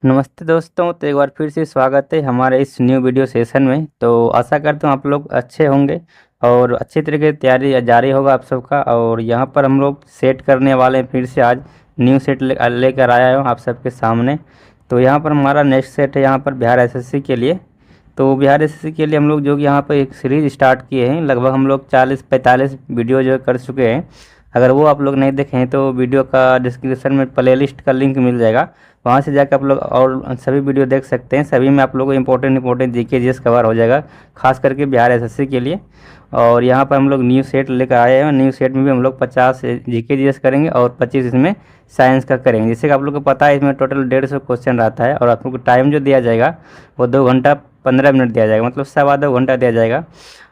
नमस्ते दोस्तों। तो एक बार फिर से स्वागत है हमारे इस न्यू वीडियो सेशन में। तो आशा करता हूँ आप लोग अच्छे होंगे और अच्छी तरीके से तैयारी जारी होगा आप सबका। और यहाँ पर हम लोग सेट करने वाले हैं, फिर से आज न्यू सेट लेकर आया हूँ आप सबके सामने। तो यहाँ पर हमारा नेक्स्ट सेट है यहाँ पर बिहार एसएससी के लिए। तो बिहार एसएससी के लिए हम लोग जो कि यहाँ पर एक सीरीज़ स्टार्ट किए हैं, लगभग हम लोग 40-45 वीडियो जो कर चुके हैं। अगर वो आप लोग नहीं देखें हैं तो वीडियो का डिस्क्रिप्शन में प्लेलिस्ट का लिंक मिल जाएगा, वहाँ से जाकर आप लोग और सभी वीडियो देख सकते हैं। सभी में आप लोगों को इंपॉर्टेंट जीके जीएस कवर हो जाएगा, खास करके बिहार एसएससी के लिए। और यहाँ पर हम लोग न्यू सेट लेकर आए हैं। न्यू सेट में भी हम लोग 50 जीके जीएस करेंगे और 25 इसमें साइंस का करेंगे। जैसे कि आप लोग को पता है इसमें टोटल 150 क्वेश्चन रहता है और आप लोग को टाइम जो दिया जाएगा वो 2 घंटा 15 मिनट दिया जाएगा, मतलब 2.25 घंटा दिया जाएगा।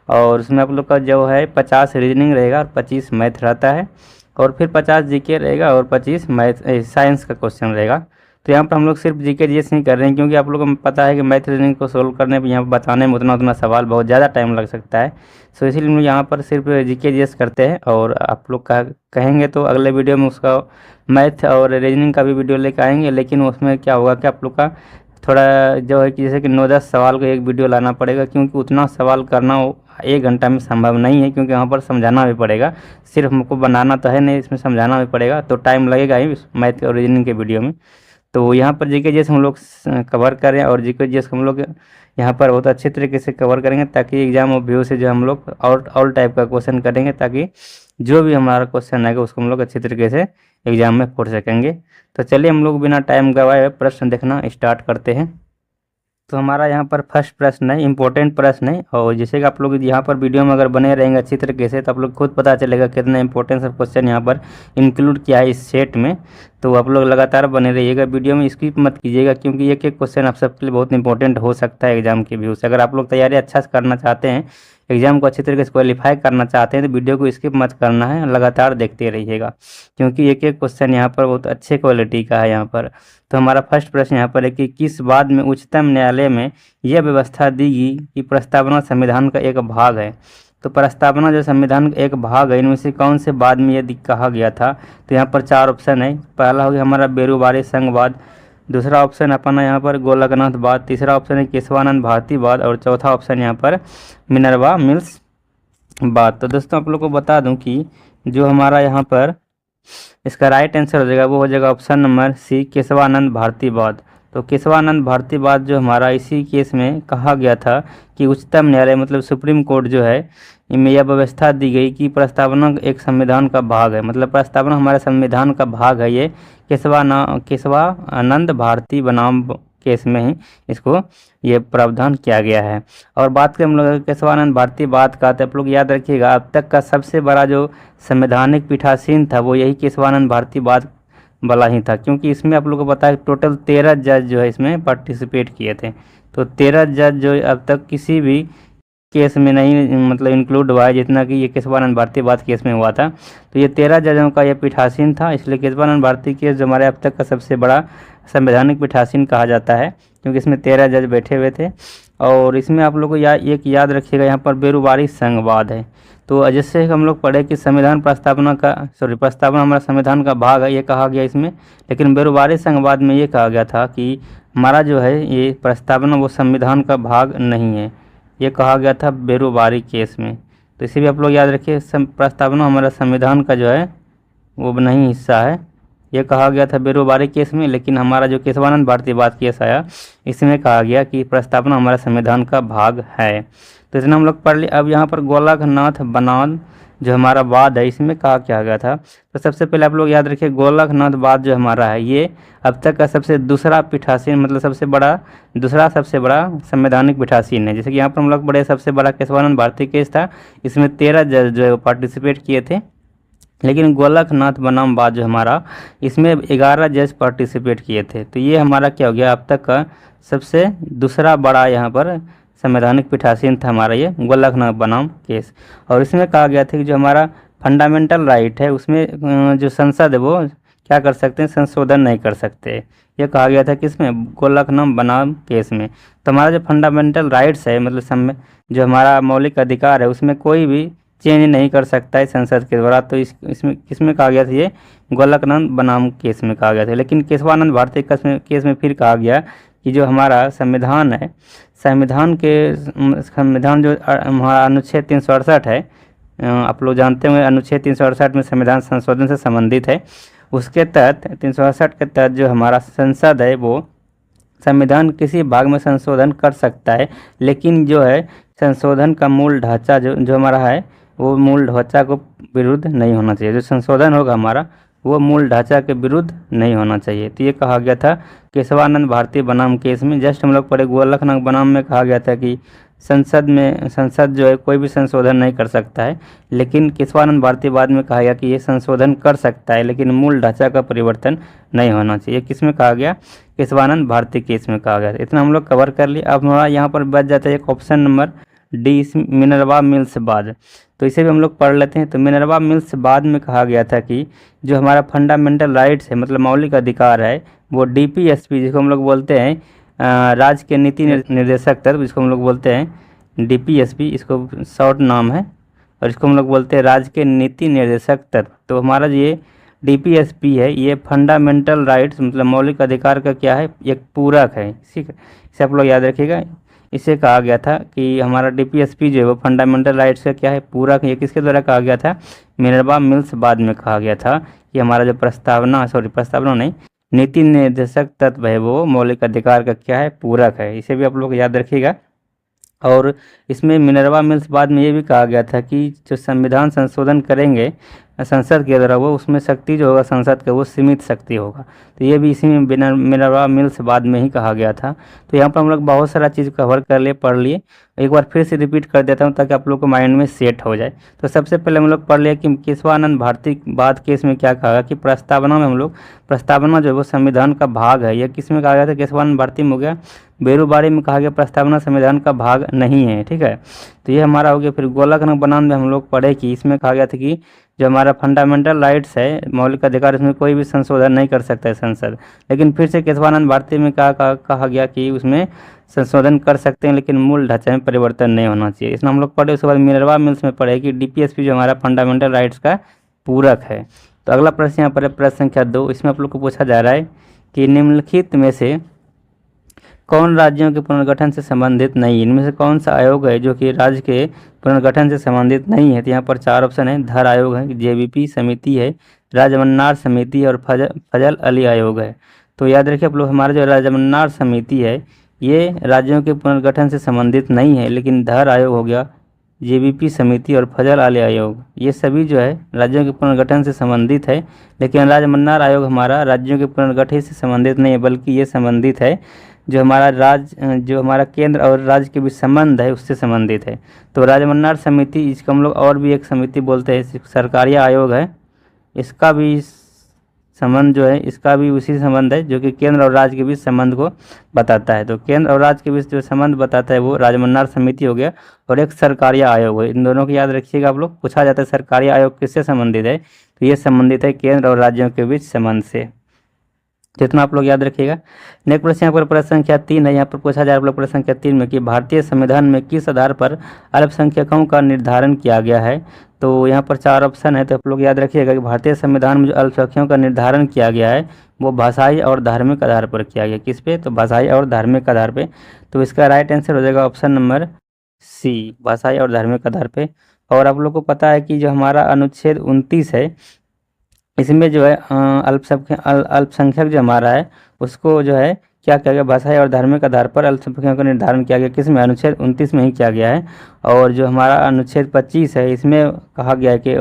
और उसमें आप लोग का जो है 50 रीजनिंग रहेगा और 25 मैथ रहता है, और फिर 50 जीके रहेगा और 25 मैथ साइंस का क्वेश्चन रहेगा। तो यहाँ पर हम लोग सिर्फ जीके जीएस नहीं कर रहे हैं, क्योंकि आप लोगों को पता है कि मैथ रीजनिंग को सोल्व करने पर यहाँ पर बताने में उतना सवाल बहुत ज़्यादा टाइम लग सकता है। सो इसीलिए हम लोग यहाँ पर सिर्फ जीके जीएस करते हैं। और आप लोग कहेंगे तो अगले वीडियो में उसका मैथ और रीजनिंग का भी वीडियो लेकर आएंगे। लेकिन उसमें क्या होगा कि आप लोग का थोड़ा जो है कि जैसे कि 9-10 सवाल का एक वीडियो लाना पड़ेगा, क्योंकि उतना सवाल करना 1 घंटा में संभव नहीं है, क्योंकि वहाँ पर समझाना भी पड़ेगा। सिर्फ हमको बनाना तो है नहीं, इसमें समझाना भी पड़ेगा, तो टाइम लगेगा ही मैथ और रीजनिंग के वीडियो में। तो यहाँ पर जीके जीएस हम लोग कवर करें, और जीके जीएस हम लोग यहाँ पर बहुत अच्छे तरीके से कवर करेंगे, ताकि एग्जाम और व्यू से जो हम लोग ऑल टाइप का क्वेश्चन करेंगे, ताकि जो भी हमारा क्वेश्चन आएगा उसको हम लोग अच्छी तरीके से एग्जाम में पढ़ सकेंगे। तो चलिए हम लोग बिना टाइम गवाए प्रश्न देखना स्टार्ट करते हैं। तो हमारा यहाँ पर फर्स्ट प्रश्न है, इंपॉर्टेंट प्रश्न है। और जैसे कि आप लोग यहाँ पर वीडियो में अगर बने रहेंगे अच्छी तरीके से, तो आप लोग खुद पता चलेगा कितना इंपॉर्टेंस ऑफ क्वेश्चन यहाँ पर इंक्लूड किया है इस सेट में। तो आप लोग लगातार बने रहिएगा, वीडियो में स्किप मत कीजिएगा, क्योंकि एक एक क्वेश्चन आप सबके लिए बहुत इंपॉर्टेंट हो सकता है एग्जाम के व्यू से। अगर आप लोग तैयारी अच्छा से करना चाहते हैं, एग्जाम को अच्छी तरीके से क्वालिफाई करना चाहते हैं, तो वीडियो को स्किप मत करना है, लगातार देखते रहिएगा, क्योंकि एक एक क्वेश्चन यहाँ पर बहुत अच्छे क्वालिटी का है यहाँ पर। तो हमारा फर्स्ट प्रश्न यहाँ पर है कि किस बाद में उच्चतम न्यायालय में यह व्यवस्था दी गई कि प्रस्तावना संविधान का एक भाग है। तो प्रस्तावना जो संविधान का एक भाग है, इनमें से कौन से बाद में यह कहा गया था। तो यहाँ पर 4 ऑप्शन है। पहला हो गया हमारा बेरूबारी संघवाद, दूसरा ऑप्शन अपना यहाँ पर गोलकनाथ बाद, तीसरा ऑप्शन है केशवानंद भारती बाद, और चौथा ऑप्शन यहाँ पर मिनर्वा मिल्स बाद। तो दोस्तों आप लोग को बता दूं कि जो हमारा यहाँ पर इसका राइट आंसर हो जाएगा वो हो जाएगा option number C, Kesavananda Bharati बाद। तो केशवानंद भारती बाद जो हमारा इसी केस में कहा गया था कि उच्चतम न्यायालय मतलब सुप्रीम कोर्ट जो है, इनमें यह व्यवस्था दी गई कि प्रस्तावना एक संविधान का भाग है, मतलब प्रस्तावना हमारे संविधान का भाग है। ये केशवानंद भारती बनाम केस में ही इसको ये प्रावधान किया गया है। और बात करें हम लोग केशवानंद भारती बात का, तो आप लोग याद रखिएगा अब तक का सबसे बड़ा जो संवैधानिक पीठासीन था वो यही केशवानंद भारती बात वाला ही था, क्योंकि इसमें आप लोग को पता है टोटल 13 जज जो है इसमें पार्टिसिपेट किए थे। तो 13 जज जो अब तक किसी भी केस में नहीं मतलब इंक्लूड हुआ है, जितना कि ये केशवानंद भारती बात केस में हुआ था। तो ये 13 जजों का ये पीठासीन था, इसलिए केशवानंद भारती केस जो हमारे अब तक का सबसे बड़ा संवैधानिक पीठासीन कहा जाता है, क्योंकि इसमें 13 जज बैठे हुए थे। और इसमें आप लोग को एक याद रखिएगा, यहाँ पर बेरूबारी संघवाद है। तो जैसे हम लोग पढ़े कि प्रस्तावना हमारा संविधान का भाग है, ये कहा गया इसमें। लेकिन बेरूबारी संघवाद में ये कहा गया था कि हमारा जो है ये प्रस्तावना वो संविधान का भाग नहीं है, ये कहा गया था बेरूबारी केस में। तो इसे भी आप लोग याद रखिए, प्रस्तावना हमारा संविधान का जो है वो नहीं हिस्सा है, ये कहा गया था बेरूबारी केस में। लेकिन हमारा जो केशवानंद भारती बात केस आया, इसमें कहा गया कि प्रस्तावना हमारा संविधान का भाग है। तो इतना हम लोग पढ़ लिए। अब यहाँ पर गोलकनाथ बनाम जो हमारा वाद है, इसमें कहा क्या गया था। तो सबसे पहले आप लोग याद रखिए गोलकनाथ वाद जो हमारा है ये अब तक का सबसे दूसरा पीठासीन मतलब दूसरा सबसे बड़ा संवैधानिक पीठासीन है। जैसे कि यहाँ पर हम लोग बड़े सबसे बड़ा केशवानंद भारती केस था, इसमें 13 जज जो है वो पार्टिसिपेट किए थे। लेकिन गोलकनाथ बनाम वाद जो हमारा, इसमें 11 जज पार्टिसिपेट किए थे। तो ये हमारा क्या हो गया अब तक का सबसे दूसरा बड़ा यहाँ पर संवैधानिक पीठासीन था हमारा ये गोलकनाथ बनाम केस। और इसमें कहा गया था कि जो हमारा फंडामेंटल राइट है उसमें जो संसद है वो क्या कर सकते हैं, संशोधन नहीं कर सकते। ये कहा गया था किसमें, गोलकनाथ बनाम केस में। तो हमारा जो फंडामेंटल राइट्स है मतलब जो हमारा मौलिक अधिकार है उसमें कोई भी चेंज नहीं कर सकता है संसद के द्वारा। तो इसमें किसमें कहा गया था, ये गोलकनंद बनाम केस में कहा गया था। लेकिन केशवानंद भारती केस में फिर कहा गया कि जो हमारा संविधान है, संविधान जो हमारा अनुच्छेद 368 है, आप लोग जानते होंगे अनुच्छेद 368 में संविधान संशोधन से संबंधित है। उसके तहत 368 के तहत जो हमारा संसद है वो संविधान किसी भाग में संशोधन कर सकता है, लेकिन जो है संशोधन का मूल ढांचा जो हमारा है वो मूल ढांचा को विरुद्ध नहीं होना चाहिए। जो संशोधन होगा हमारा वो मूल ढांचा के विरुद्ध नहीं होना चाहिए। तो ये कहा गया था केशवानंद भारती बनाम केस में। जस्ट हम लोग पढ़े गोलकनंद बनाम में कहा गया था कि संसद जो है कोई भी संशोधन नहीं कर सकता है, लेकिन केशवानंद भारती बाद में कहा गया कि ये संशोधन कर सकता है लेकिन मूल ढांचा का परिवर्तन नहीं होना चाहिए। किस में कहा गया, केशवानंद भारती केस में कहा गया। इतना हम लोग कवर कर लिए। अब हमारा यहाँ पर बच जाता है एक option number D, Minerva mills बाद। तो इसे भी हम लोग पढ़ लेते हैं। तो मिनर्वा मिल्स बाद में कहा गया था कि जो हमारा फंडामेंटल राइट्स है, मतलब मौलिक अधिकार है, वो DPSP जिसको हम लोग बोलते हैं राज्य के नीति निर्देशक तत्व, इसको हम लोग बोलते हैं DPSP, इसको शॉर्ट नाम है, और इसको हम लोग बोलते हैं राज्य के नीति निर्देशक तत्व। तो हमारा ये DPSP है, ये फंडामेंटल राइट्स मतलब मौलिक अधिकार का क्या है, एक पूरक है। ठीक है, इसे आप लोग याद रखिएगा। इसे कहा गया था कि हमारा DPSP जो है वो फंडामेंटल राइट्स का क्या है, पूरक है। ये किसके द्वारा कहा गया था, मिनर्वा मिल्स बाद में कहा गया था कि हमारा जो प्रस्तावना नहीं, नीति निर्देशक तत्व है वो मौलिक अधिकार का क्या है, पूरक है। इसे भी आप लोग याद रखिएगा। और इसमें मिनर्वा मिल्स बाद में ये भी कहा गया था कि जो संविधान संशोधन करेंगे संसद के द्वारा वो उसमें शक्ति जो होगा संसद का वो सीमित शक्ति होगा। तो ये भी इसी में मिनर्वा मिल्स बाद में ही कहा गया था। तो यहाँ पर हम लोग बहुत सारा चीज़ कवर कर लिए, पढ़ लिए। एक बार फिर से रिपीट कर देता हूँ ताकि आप लोग को माइंड में सेट हो जाए। तो सबसे पहले हम लोग पढ़ लिए कि केशवानंद भारती बाद केस में क्या कहा कि प्रस्तावना में हम लोग, प्रस्तावना जो है वो संविधान का भाग है। यह किस में कहा गया था, केशवानंद भारती में हो गया। बेरूबारी में कहा गया प्रस्तावना संविधान का भाग नहीं है। ठीक है, तो ये हमारा हो गया। फिर गोलकनंद बनाम में हम लोग पढ़े कि इसमें कहा गया था कि जो हमारा फंडामेंटल राइट्स है, मौलिक अधिकार, इसमें कोई भी संशोधन नहीं कर सकता है संसद। लेकिन फिर से केशवानंद भारती में कहा गया कि उसमें संशोधन कर सकते हैं लेकिन मूल ढांचे में परिवर्तन नहीं होना चाहिए। इसमें हम लोग पढ़े। उसके बाद मिनर्वा मिल्स में पढ़े कि DPSP जो हमारा फंडामेंटल राइट्स का पूरक है। तो अगला प्रश्न यहाँ पर है प्रश्न संख्या 2। इसमें आप लोग को पूछा जा रहा है कि निम्नलिखित में से कौन राज्यों के पुनर्गठन से संबंधित नहीं, इनमें से कौन सा आयोग है जो कि राज्य के पुनर्गठन से संबंधित नहीं है। तो यहाँ पर 4 ऑप्शन है। धर आयोग है, JVP समिति है, राजमन्नार समिति और फजल अली आयोग है। तो याद रखिए आप लोग, हमारा जो राजमन्नार समिति है ये राज्यों के पुनर्गठन से संबंधित नहीं है, लेकिन धर आयोग हो गया, JVP समिति और फजल अली आयोग, ये सभी जो है राज्यों के पुनर्गठन से संबंधित है। लेकिन राजमन्नार आयोग हमारा राज्यों के पुनर्गठन से संबंधित नहीं है, बल्कि ये संबंधित है जो हमारा केंद्र और राज्य के बीच संबंध है उससे संबंधित है। तो राजमन्नार समिति, इसको हम लोग और भी एक समिति बोलते हैं, सरकारी आयोग है, इसका भी संबंध जो है, इसका भी उसी संबंध है जो कि केंद्र और राज्य के बीच संबंध को बताता है। तो केंद्र और राज्य के बीच जो संबंध बताता है वो राजमन्नार समिति हो गया, और एक सरकारी आयोग है। इन दोनों को याद रखिएगा आप लोग। पूछा जाता है सरकारी आयोग किससे संबंधित है, तो ये संबंधित है केंद्र और राज्यों के बीच संबंध से। जितना आप लोग याद रखिएगा। नेक्स्ट प्रश्न यहाँ पर प्रश्न संख्या 3 है। यहाँ पर पूछा जा रहा है प्रश्न संख्या 3 में कि भारतीय संविधान में किस आधार पर अल्पसंख्यकों का निर्धारण किया गया है। तो यहाँ पर 4 ऑप्शन है। तो आप लोग याद रखिएगा कि भारतीय संविधान में जो अल्पसंख्यकों का निर्धारण किया गया है वो भाषाई और धार्मिक आधार पर किया गया। किस पे, तो भाषाई और धार्मिक आधार पर। तो इसका राइट आंसर हो जाएगा ऑप्शन नंबर सी, भाषाई और धार्मिक आधार पर। और आप लोग को पता है कि जो हमारा अनुच्छेद 29 है इसमें जो है अल्पसंख्यक जो हमारा है उसको जो है क्या किया गया, भाषाई और धार्मिक आधार पर अल्पसंख्यकों का निर्धारण किया गया। किस में, अनुच्छेद 29 में ही किया गया है। और जो हमारा अनुच्छेद 25 है इसमें कहा गया है कि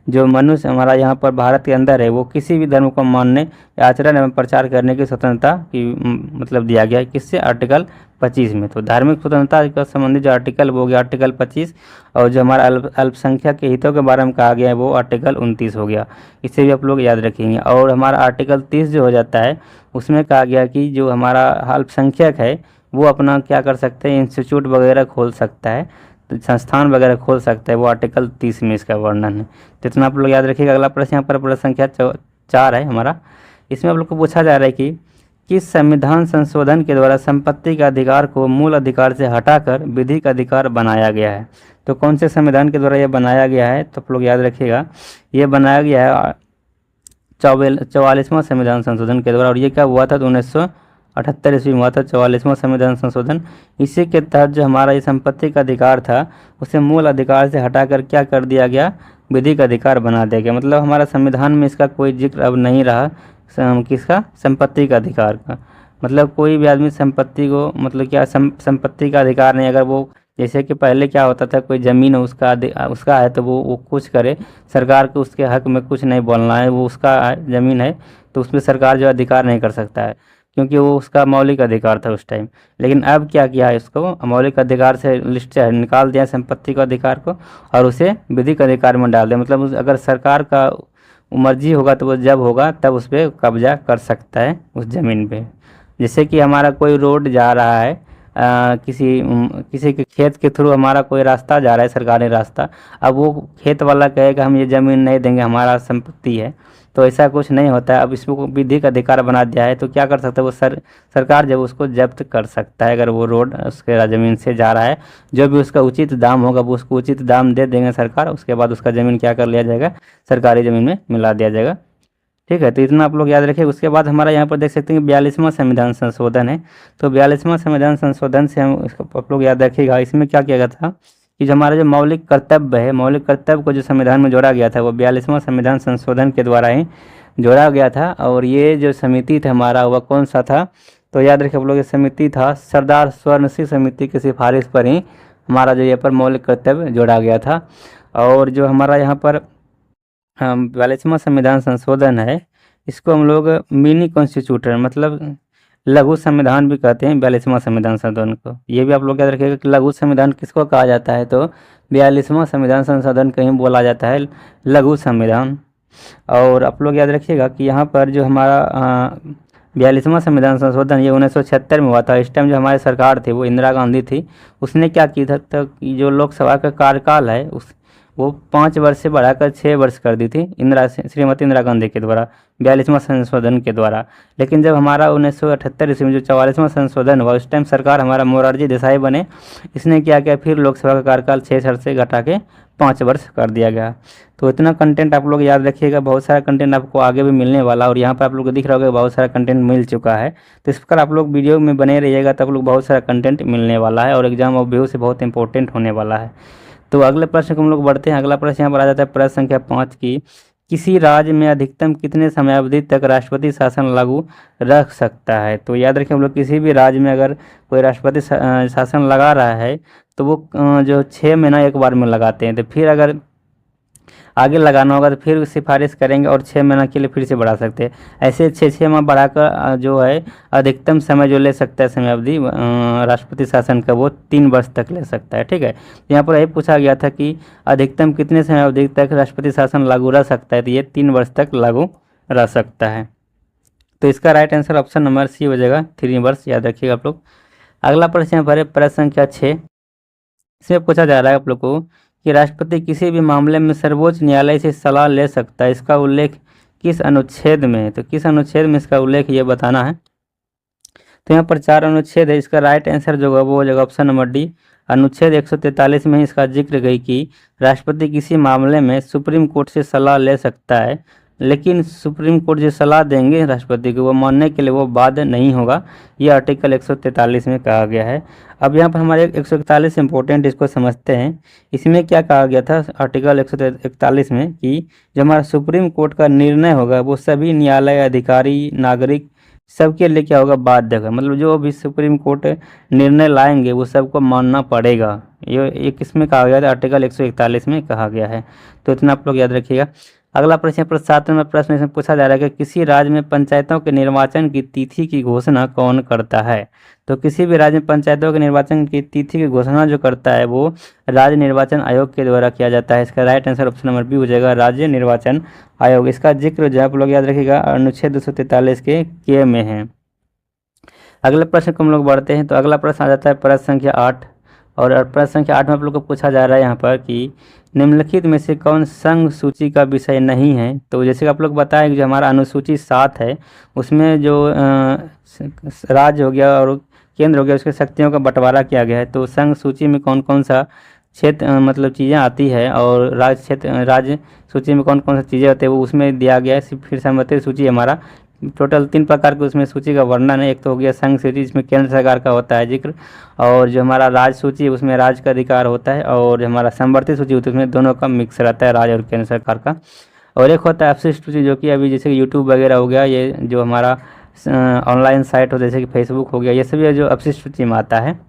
जो मनुष्य हमारा यहाँ पर भारत के अंदर है वो किसी भी धर्म को मानने या आचरण एवं प्रचार करने की स्वतंत्रता की मतलब दिया गया है। किससे, आर्टिकल 25 में। तो धार्मिक स्वतंत्रता का संबंधित जो आर्टिकल वो हो गया आर्टिकल 25, और जो हमारा अल्पसंख्यक के हितों के बारे में कहा गया है वो आर्टिकल 29 हो गया। इसे भी आप लोग याद रखेंगे। और हमारा आर्टिकल 30 जो हो जाता है उसमें कहा गया कि जो हमारा अल्पसंख्यक है वो अपना क्या कर सकते हैं, इंस्टीट्यूट वगैरह खोल सकता है, तो संस्थान वगैरह खोल सकता है, वो आर्टिकल 30 में इसका वर्णन है। तो इतना आप लोग याद रखिएगा। अगला प्रश्न यहाँ पर प्रश्न संख्या 4 है हमारा। इसमें आप लोग को पूछा जा रहा है कि किस संविधान संशोधन के द्वारा संपत्ति के अधिकार को मूल अधिकार से हटाकर विधिक अधिकार बनाया गया है? तो कौन से संविधान के द्वारा यह बनाया गया है? तो आप लोग याद रखिएगा, ये बनाया गया है 44वां संविधान संशोधन के द्वारा। और ये क्या हुआ था? तो 1978 ईस्वी में हुआ था 44वां संविधान संशोधन। इसी के तहत जो हमारा ये संपत्ति का अधिकार था उसे मूल अधिकार से हटाकर क्या कर दिया गया? विधिक अधिकार बना दिया गया। मतलब हमारा संविधान में इसका कोई जिक्र अब नहीं रहा, किसका? संपत्ति का अधिकार का। मतलब कोई भी आदमी संपत्ति को, मतलब क्या संपत्ति का अधिकार नहीं, अगर वो जैसे कि पहले क्या होता था, कोई ज़मीन उसका है तो वो कुछ करे, सरकार को उसके हक में कुछ नहीं बोलना है, वो उसका ज़मीन है तो उसमें सरकार जो अधिकार नहीं कर सकता है, क्योंकि वो उसका मौलिक अधिकार था उस टाइम। लेकिन अब क्या किया है, उसको मौलिक अधिकार से लिस्ट से निकाल दिया संपत्ति का अधिकार को और उसे विधिक अधिकार में डाल दिया। मतलब अगर सरकार का मर्जी होगा तो वो जब होगा तब उस पर कब्जा कर सकता है उस ज़मीन पे। जैसे कि हमारा कोई रोड जा रहा है, किसी के खेत के थ्रू हमारा कोई रास्ता जा रहा है, सरकारी रास्ता, अब वो खेत वाला कहेगा हम ये ज़मीन नहीं देंगे, हमारा संपत्ति है, तो ऐसा कुछ नहीं होता है। अब इसको विधिक अधिकार बना दिया है तो क्या कर सकता है वो सरकार जब उसको जब्त कर सकता है, अगर वो रोड उसके ज़मीन से जा रहा है, जो भी उसका उचित दाम होगा वो उसको उचित दाम दे देंगे सरकार, उसके बाद उसका ज़मीन क्या कर लिया जाएगा? सरकारी ज़मीन में मिला दिया जाएगा। ठीक है, तो इतना आप लोग याद रखिए। उसके बाद हमारा यहाँ पर देख सकते हैं कि 42वां संविधान संशोधन है। तो 42वां संविधान संशोधन से हम इसको आप लोग याद रखिएगा, इसमें क्या किया गया था कि जो हमारा जो मौलिक कर्तव्य है, मौलिक कर्तव्य को जो संविधान में जोड़ा गया था वो 42वां संविधान संशोधन के द्वारा ही जोड़ा गया था। और ये जो समिति था हमारा वह कौन सा था? तो याद रखिए आप लोग, ये समिति था सरदार स्वर्ण सिंह समिति की सिफारिश पर ही हमारा जो यहाँ पर मौलिक कर्तव्य जोड़ा गया था। और जो हमारा यहाँ पर 42वां संविधान संशोधन है, इसको हम लोग मिनी कॉन्स्टिट्यूशन मतलब लघु संविधान भी कहते हैं 42वां संविधान संशोधन को। ये भी आप लोग याद रखिएगा कि लघु संविधान किसको कहा जाता है? तो 42वां संविधान संशोधन कहीं बोला जाता है लघु संविधान। और आप लोग याद रखिएगा कि यहाँ पर जो हमारा 42वां संविधान संशोधन ये 1976 में हुआ था। इस टाइम जो हमारी सरकार थी वो इंदिरा गांधी थी। उसने क्या की था, तो जो लोकसभा का कार्यकाल है वो 5 वर्ष से बढ़ाकर 6 वर्ष कर दी थी श्रीमती इंदिरा गांधी के द्वारा 42वां संशोधन के द्वारा। लेकिन जब हमारा 1978 ईस्वी में जो 44वां संशोधन हुआ उस टाइम सरकार हमारा मोरारजी देसाई बने, इसने क्या किया, फिर लोकसभा का कार्यकाल 6 वर्ष से घटा के 5 वर्ष कर दिया गया। तो इतना कंटेंट आप लोग याद रखिएगा। बहुत सारा कंटेंट आपको आगे भी मिलने वाला, और यहाँ पर आप लोग को दिख रहा होगा बहुत सारा कंटेंट मिल चुका है। तो इस प्रकार आप लोग वीडियो में बने रहिएगा तब लोग बहुत सारा कंटेंट मिलने वाला है और एग्जाम ऑफ व्यू से बहुत इंपॉर्टेंट होने वाला है। तो अगले प्रश्न को हम लोग बढ़ते हैं। अगला प्रश्न यहाँ पर आ जाता है प्रश्न संख्या 5 की, किसी राज्य में अधिकतम कितने समयावधि तक राष्ट्रपति शासन लागू रख सकता है? तो याद रखें हम लोग, किसी भी राज्य में अगर कोई राष्ट्रपति शासन लगा रहा है तो वो जो 6 महीना एक बार में लगाते हैं, तो फिर अगर आगे लगाना होगा तो फिर सिफारिश करेंगे और 6 महीना के लिए फिर से बढ़ा सकते हैं। ऐसे 6 माह बढ़ाकर जो है अधिकतम समय जो ले सकता है समयावधि राष्ट्रपति शासन का वो 3 वर्ष तक ले सकता है। ठीक है, यहाँ पर यही पूछा गया था कि अधिकतम कितने समयावधि तक राष्ट्रपति शासन लागू रह सकता है, तो ये 3 वर्ष तक लागू रह सकता है। तो इसका right answer option number C हो जाएगा, 3 वर्ष। याद रखिएगा आप लोग। अगला प्रश्न यहाँ पर है प्रश्न संख्या 6। इसमें पूछा जा रहा है आप लोग को कि राष्ट्रपति किसी भी मामले में सर्वोच्च न्यायालय से सलाह ले सकता है, इसका उल्लेख किस अनुच्छेद में है? तो किस अनुच्छेद में इसका उल्लेख ये बताना है। तो यहाँ पर 4 अनुच्छेद है, इसका राइट आंसर जो होगा वो हो जाएगा ऑप्शन नंबर डी। अनुच्छेद 143 में इसका जिक्र गई कि राष्ट्रपति किसी मामले में सुप्रीम कोर्ट से सलाह ले सकता है, लेकिन सुप्रीम कोर्ट जो सलाह देंगे राष्ट्रपति को वो मानने के लिए वो बाध्य नहीं होगा। ये आर्टिकल 143 में कहा गया है। अब यहाँ पर हमारे 141 इंपॉर्टेंट, इसको समझते हैं। इसमें क्या कहा गया था आर्टिकल 141 में कि जो हमारा सुप्रीम कोर्ट का निर्णय होगा वो सभी न्यायालय अधिकारी नागरिक सबके लिए क्या होगा, बाध्य होगा। मतलब जो भी सुप्रीम कोर्ट निर्णय लाएंगे वो सबको मानना पड़ेगा। ये किसमें कहा गया था? आर्टिकल 141 में कहा गया है। तो इतना आप लोग याद रखिएगा। अगला प्रश्न 7 नंबर प्रश्न इसमें पूछा जा रहा है कि किसी राज्य में पंचायतों के निर्वाचन की तिथि की घोषणा कौन करता है? तो किसी भी राज्य में पंचायतों के निर्वाचन की तिथि की घोषणा जो करता है वो राज्य निर्वाचन आयोग के द्वारा किया जाता है। इसका right answer option number B हो जाएगा, राज्य निर्वाचन आयोग। इसका जिक्र जो आप लोग याद रखिएगा अनुच्छेद 243 के में है। अगले प्रश्न को हम लोग बढ़ते हैं। तो अगला प्रश्न आ जाता है प्रश्न संख्या 8। और प्रश्न संख्या 8 में आप लोग को पूछा जा रहा है यहाँ पर कि निम्नलिखित में से कौन संघ सूची का विषय नहीं है। तो जैसे कि आप लोग बताएं कि जो हमारा अनुसूची 7 है उसमें जो राज्य हो गया और केंद्र हो गया उसके शक्तियों का बंटवारा किया गया है। तो संघ सूची में कौन कौन सा क्षेत्र मतलब चीज़ें आती है और राज्य सूची में कौन कौन सी चीज़ें होती है वो उसमें दिया गया है। फिर संबंधित सूची हमारा टोटल 3 प्रकार के उसमें सूची का वर्णन है। एक तो हो गया संघ सूची जिसमें केंद्र सरकार का होता है जिक्र, और जो हमारा राज्य सूची उसमें राज्य का अधिकार होता है, और जो हमारा संवर्ती सूची होती है उसमें दोनों का मिक्स रहता है, राज्य और केंद्र सरकार का। और एक होता है अपशिष्ट सूची जो कि अभी जैसे कि यूट्यूब वगैरह हो गया, ये जो हमारा ऑनलाइन साइट हो जैसे कि फेसबुक हो गया, ये सभी जो अपशिष्ट सूची में आता है।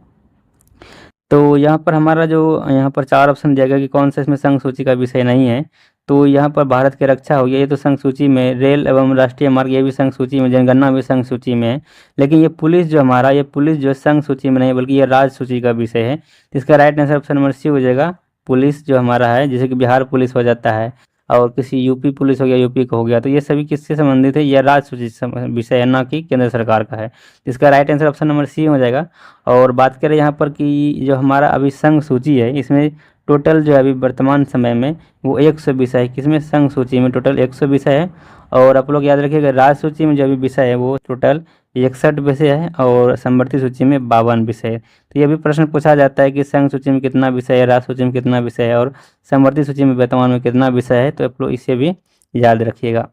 तो यहाँ पर हमारा जो यहाँ पर 4 ऑप्शन दिया गया कि कौन सा इसमें संघ सूची का विषय नहीं है। तो यहाँ पर भारत की रक्षा हो गया, ये तो संघ सूची में, रेल एवं राष्ट्रीय मार्ग ये भी संघ सूची में, जनगणना भी संघ सूची में है। लेकिन ये पुलिस जो हमारा, ये पुलिस जो संघ सूची में नहीं बल्कि ये राज्य सूची का विषय है। तो इसका right answer option number C हो जाएगा। पुलिस जो हमारा है जैसे कि बिहार पुलिस हो जाता है और किसी यूपी पुलिस हो गया, यूपी का हो गया, तो ये सभी किससे संबंधित है, यह राज्य सूची विषय है, ना कि केंद्र सरकार का है। इसका right answer option number C हो जाएगा। और बात करें यहाँ पर कि जो हमारा अभी संघ सूची है इसमें टोटल जो है अभी वर्तमान समय में वो 100 विषय है। किसमें, संघ सूची में टोटल 100 विषय है। और आप लोग याद रखिएगा राज्य सूची में जो अभी विषय है वो टोटल 61 विषय है और संवर्ती सूची में 52 विषय है। तो ये भी प्रश्न पूछा जाता है कि संघ सूची में कितना विषय है, राज्य सूची में कितना विषय है और संवर्ती सूची में वर्तमान में कितना विषय है। तो आप लोग इसे भी याद रखिएगा।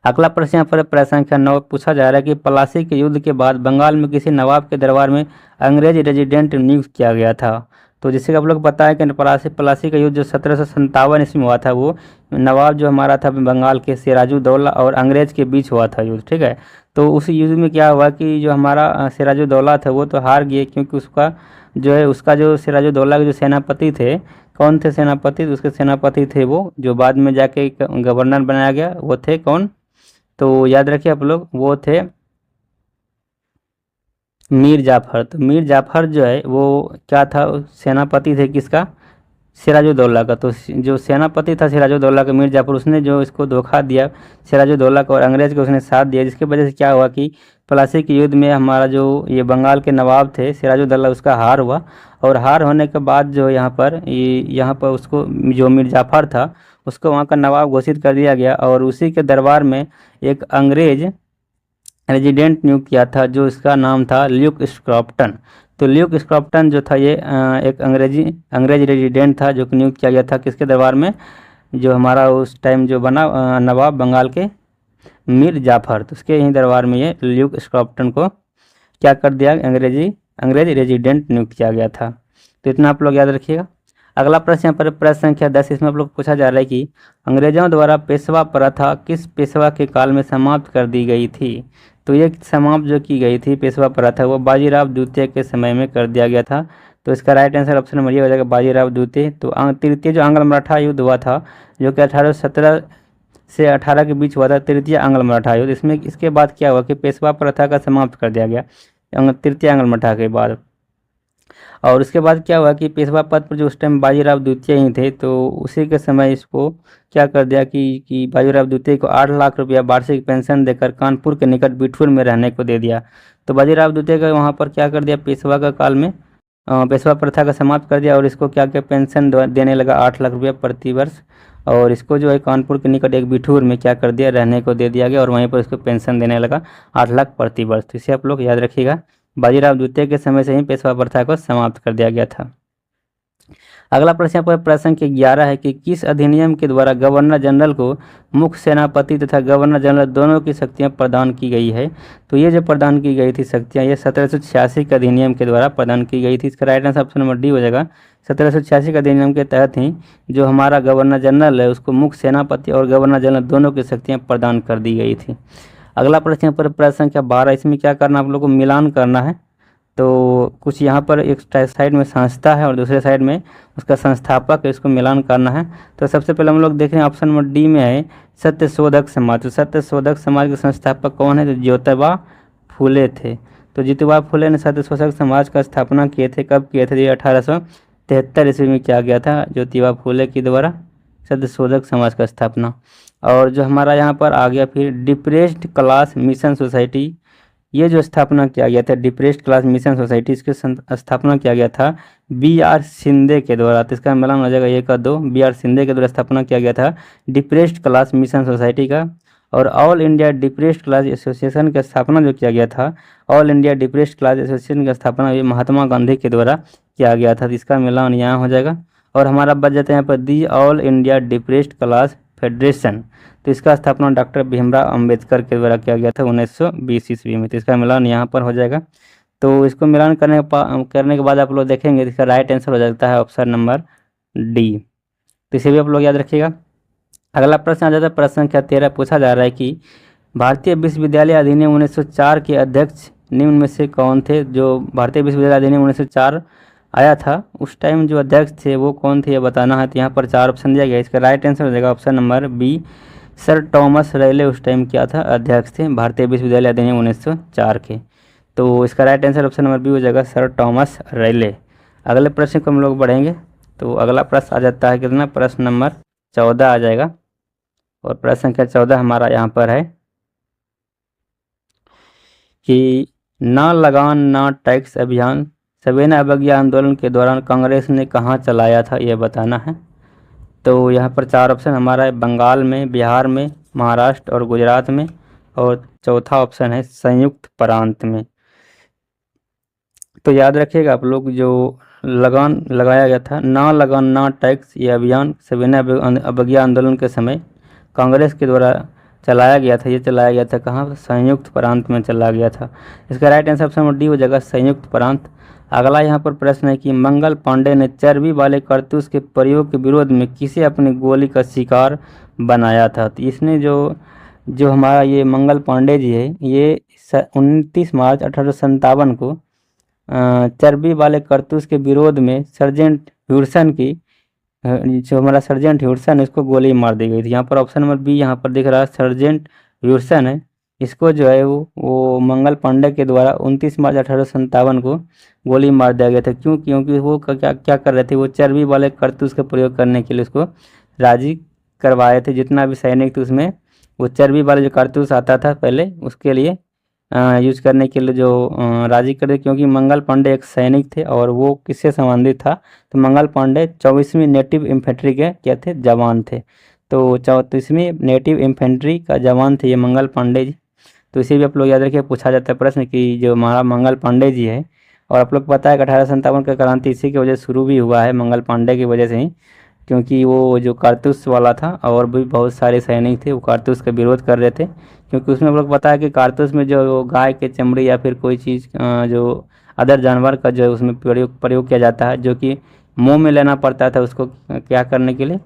अगला प्रश्न यहाँ पर प्रश्न संख्या 9 पूछा जा रहा है कि प्लासी के युद्ध के बाद बंगाल में किसी नवाब के दरबार में अंग्रेज रेजिडेंट नियुक्त किया गया था। तो जैसे कि आप लोग पता है कि प्लासी का युद्ध जो 1757 ईस्वी में हुआ था, वो नवाब जो हमारा था बंगाल के सिराजुद्दौला और अंग्रेज के बीच हुआ था युद्ध, ठीक है। तो उस युद्ध में क्या हुआ कि जो हमारा सिराजुद्दौला था वो तो हार गए, क्योंकि उसका जो है उसका जो सिराजुद्दौला के जो सेनापति थे, कौन थे सेनापति, उसके सेनापति थे वो जो बाद में जाके गवर्नर बनाया गया, वो थे कौन, तो याद रखिए आप लोग, वो थे मीर जाफर। तो मीर जाफर जो है वो क्या था, सेनापति थे किसका, सिराजुद्दौला का। तो जो सेनापति था सिराजुद्दौला का मीर जाफर, उसने जो इसको धोखा दिया सिराजुद्दौला को और अंग्रेज को उसने साथ दिया, जिसकी वजह से क्या हुआ कि प्लासी के युद्ध में हमारा जो ये बंगाल के नवाब थे सिराजुद्दौला, उसका हार हुआ। और हार होने के बाद जो यहाँ पर उसको जो मीर जाफर था उसको वहाँ का नवाब घोषित कर दिया गया और उसी के दरबार में एक अंग्रेज रेजिडेंट नियुक्त किया था जो इसका नाम था ल्यूक स्क्रॉप्टन। तो ल्यूक स्क्रॉप्टन जो था ये एक अंग्रेज रेजिडेंट था जो कि नियुक्त किया गया था किसके दरबार में, जो हमारा उस टाइम जो बना नवाब बंगाल के मीर जाफर, तो उसके यहीं दरबार में ये ल्यूक स्क्रॉप्टन को क्या कर दिया, अंग्रेज रेजिडेंट नियुक्त किया गया था। तो इतना आप लोग याद रखिएगा। अगला प्रश्न यहाँ पर प्रश्न संख्या 10, इसमें आप लोग पूछा जा रहा है कि अंग्रेजों द्वारा पेशवा प्रथा किस पेशवा के काल में समाप्त कर दी गई थी। तो ये समाप्त जो की गई थी पेशवा प्रथा वो बाजीराव द्वितीय के समय में कर दिया गया था। तो इसका राइट आंसर ऑप्शन नंबर ये हो जाएगा, बाजीराव द्वितीय। तो तृतीय जो आंग्ल मराठा युद्ध हुआ था जो कि 1817 से 18 के बीच हुआ था, तृतीय आंग्ल मराठा युद्ध, इसमें इसके बाद क्या हुआ कि पेशवा प्रथा का समाप्त कर दिया गया तृतीय आंग्ल मराठा के बाद। और उसके बाद क्या हुआ कि पेशवा पद पर जो उस टाइम बाजीराव द्वितीय ही थे, तो उसी के समय इसको क्या कर दिया कि बाजीराव द्वितीय को 8 लाख रुपया वार्षिक पेंशन देकर कानपुर के निकट बिठूर में रहने को दे दिया। तो बाजीराव द्वितीय का वहाँ पर क्या कर दिया, पेशवा का काल में पेशवा प्रथा का समाप्त कर दिया और इसको क्या क्या पेंशन देने लगा 8 लाख रुपया प्रति वर्ष। और इसको जो है कानपुर के निकट एक बिठूर में क्या कर दिया, रहने को दे दिया गया और वहीं पर इसको पेंशन देने लगा 8 लाख प्रति वर्ष। तो इसे आप लोग याद रखिएगा, बाजीराव द्वितीय के समय से ही पेशवा प्रथा को समाप्त कर दिया गया था। अगला प्रश्न पर प्रश्न संख्या 11 है कि किस अधिनियम के द्वारा गवर्नर जनरल को मुख्य सेनापति तथा गवर्नर जनरल दोनों की शक्तियां प्रदान की गई है। तो ये जो प्रदान की गई थी शक्तियां, ये 1786 के अधिनियम के द्वारा प्रदान की गई थी। इसका right answer option number D हो जाएगा। 1786 के अधिनियम के तहत ही जो हमारा गवर्नर जनरल है उसको मुख्य सेनापति और गवर्नर जनरल दोनों की शक्तियाँ प्रदान कर दी गई थी। अगला प्रश्न पर प्रश्न संख्या 12, इसमें क्या करना, आप लोग को मिलान करना है। तो कुछ यहाँ पर एक साइड में संस्था है और दूसरे साइड में उसका संस्थापक है, इसको मिलान करना है। तो सबसे पहले हम लोग देखें ऑप्शन नंबर डी में है सत्यशोधक समाज। तो सत्यशोधक समाज के संस्थापक कौन है, तो ज्योतिबा फूले थे। तो ज्योतिबा फूले ने सत्यशोधक समाज का स्थापना किए थे, कब किए थे, 1873 ईस्वी में किया गया था ज्योतिबा फूले के द्वारा सत्यशोधक समाज का स्थापना। और जो हमारा यहाँ पर आ गया फिर डिप्रेस्ड क्लास मिशन सोसाइटी, ये जो स्थापना किया गया था डिप्रेस्ड क्लास मिशन सोसाइटी, इसकी स्थापना किया गया था बी.आर. शिंदे के द्वारा। तो इसका मिलान हो जाएगा 1 और 2। बी.आर. शिंदे के द्वारा स्थापना किया गया था डिप्रेस्ड क्लास मिशन सोसाइटी का। और all India depressed class association की स्थापना जो किया गया था, all India depressed class association की स्थापना ये महात्मा गांधी के द्वारा किया गया था। तो इसका मिलान यहाँ हो जाएगा। और हमारा बच जाता है यहाँ पर the all India depressed class federation. तो इसका स्थापना डॉक्टर भीमराव अंबेडकर के द्वारा किया गया था 1920 ईस्वी में। तो इसका मिलान यहाँ पर हो जाएगा। तो इसको मिलान करने के बाद आप लोग देखेंगे इसका राइट आंसर हो जाता है ऑप्शन नंबर डी। तो इसे भी आप लोग याद रखिएगा। अगला प्रश्न आ जाता है प्रश्न संख्या 13। पूछा जा रहा है कि भारतीय विश्वविद्यालय अधिनियम 1904 के अध्यक्ष निम्न में से कौन थे। जो भारतीय विश्वविद्यालय अधिनियम 1904 आया था उस टाइम जो अध्यक्ष थे वो कौन थे ये बताना है। तो यहाँ पर 4 ऑप्शन दिया गया, इसका राइट आंसर हो जाएगा option number B, sir Thomas Raleigh उस टाइम क्या था, अध्यक्ष थे भारतीय विश्वविद्यालय अधिनियम 1904 के। तो इसका right answer option number B हो जाएगा, सर टॉमस रैले। अगले प्रश्न को हम लोग बढ़ेंगे। तो अगला प्रश्न आ जाता है कितना, प्रश्न नंबर 14 आ जाएगा। और प्रश्न संख्या 14 हमारा यहाँ पर है कि ना लगान ना टैक्स अभियान सविनय अवज्ञा आंदोलन के दौरान कांग्रेस ने कहाँ चलाया था ये बताना है। तो यहाँ पर 4 ऑप्शन हमारा है, बंगाल में, बिहार में, महाराष्ट्र और गुजरात में। और चौथा ऑप्शन है संयुक्त प्रांत में। तो याद रखिएगा आप लोग, जो लगान लगाया गया था, ना लगान ना टैक्स, ये अभियान सविनय अवज्ञा आंदोलन के समय कांग्रेस के द्वारा चलाया गया था। ये चलाया गया था कहाँ, संयुक्त प्रांत में चला गया था। इसका right answer option number D हो जाएगा, संयुक्त प्रांत। अगला यहाँ पर प्रश्न है कि मंगल पांडे ने चर्बी वाले कारतूस के प्रयोग के विरोध में किसे अपनी गोली का शिकार बनाया था। तो इसने जो हमारा ये मंगल पांडे जी है, ये 29 मार्च 1857 को चर्बी वाले कारतूस के विरोध में सर्जेंट ह्यूडसन की जो हमारा सर्जेंट ह्यूडसन इसको गोली मार दी गई थी। यहाँ पर ऑप्शन नंबर बी यहाँ पर दिख रहा है, सर्जेंट ह्यूडसन है, इसको जो है वो मंगल पांडे के द्वारा 29 मार्च 1857 को गोली मार दिया गया था। क्यों? क्योंकि वो क्या कर रहे थे, वो चर्बी वाले कारतूस का प्रयोग करने के लिए उसको राजी करवाए थे। जितना भी सैनिक थे उसमें वो चर्बी वाले जो कारतूस आता था पहले उसके लिए यूज करने के लिए जो राजी कर दे। क्योंकि मंगल पांडे एक सैनिक थे और वो किससे संबंधित था, तो मंगल पांडे 24वीं नेटिव इन्फेंट्री के क्या थे, जवान थे। तो 34वीं नेटिव इन्फेंट्री का जवान थे ये मंगल पांडे जी। तो इसे भी आप लोग याद रखिए, पूछा जाता है प्रश्न कि जो हमारा मंगल पांडे जी है, और आप लोग पता है कि 1857 का क्रांति इसी की वजह से शुरू भी हुआ है, मंगल पांडे की वजह से ही। क्योंकि वो जो कारतूस वाला था और भी बहुत सारे सैनिक थे वो कारतूस का विरोध कर रहे थे। क्योंकि उसमें हम लोग पता है कि कारतूस में जो गाय के चमड़ी या फिर कोई चीज़ जो अदर जानवर का जो उसमें प्रयोग किया जाता है, जो कि मुंह में लेना पड़ता था उसको क्या करने के लिए,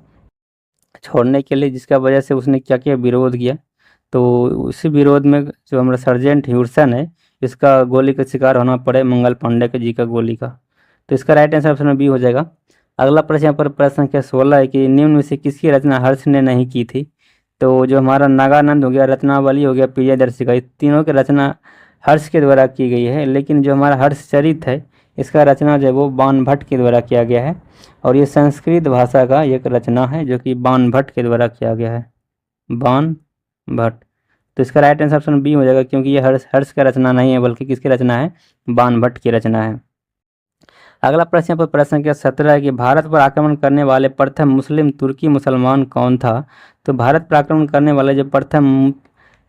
छोड़ने के लिए, जिसका वजह से उसने क्या किया, विरोध किया। तो उसी विरोध में जो हमारा सर्जेंट ह्यूडसन है इसका गोली का शिकार होना पड़े, मंगल पांडे के जी का गोली का। तो इसका राइट आंसर ऑप्शन बी हो जाएगा। अगला प्रश्न यहाँ पर प्रश्न संख्या 16 है कि निम्न में से किसकी रचना हर्ष ने नहीं की थी। तो जो हमारा नागानंद हो गया, रत्नावली हो गया, प्रियदर्शिका, इस तीनों की रचना हर्ष के द्वारा की गई है। लेकिन जो हमारा हर्षचरित है इसका रचना जो है वो बाणभट्ट के द्वारा किया गया है। और ये संस्कृत भाषा का एक रचना है जो कि बाणभट्ट के द्वारा किया गया है, बाणभट्ट। तो इसका राइट आंसर ऑप्शन बी हो जाएगा, क्योंकि ये हर्ष का रचना नहीं है बल्कि किसकी रचना है, बाणभट्ट की रचना है। अगला प्रश्न पर प्रश्न संख्या 17 है कि भारत पर आक्रमण करने वाले प्रथम मुस्लिम तुर्की मुसलमान कौन था। तो भारत पर आक्रमण करने वाले जो प्रथम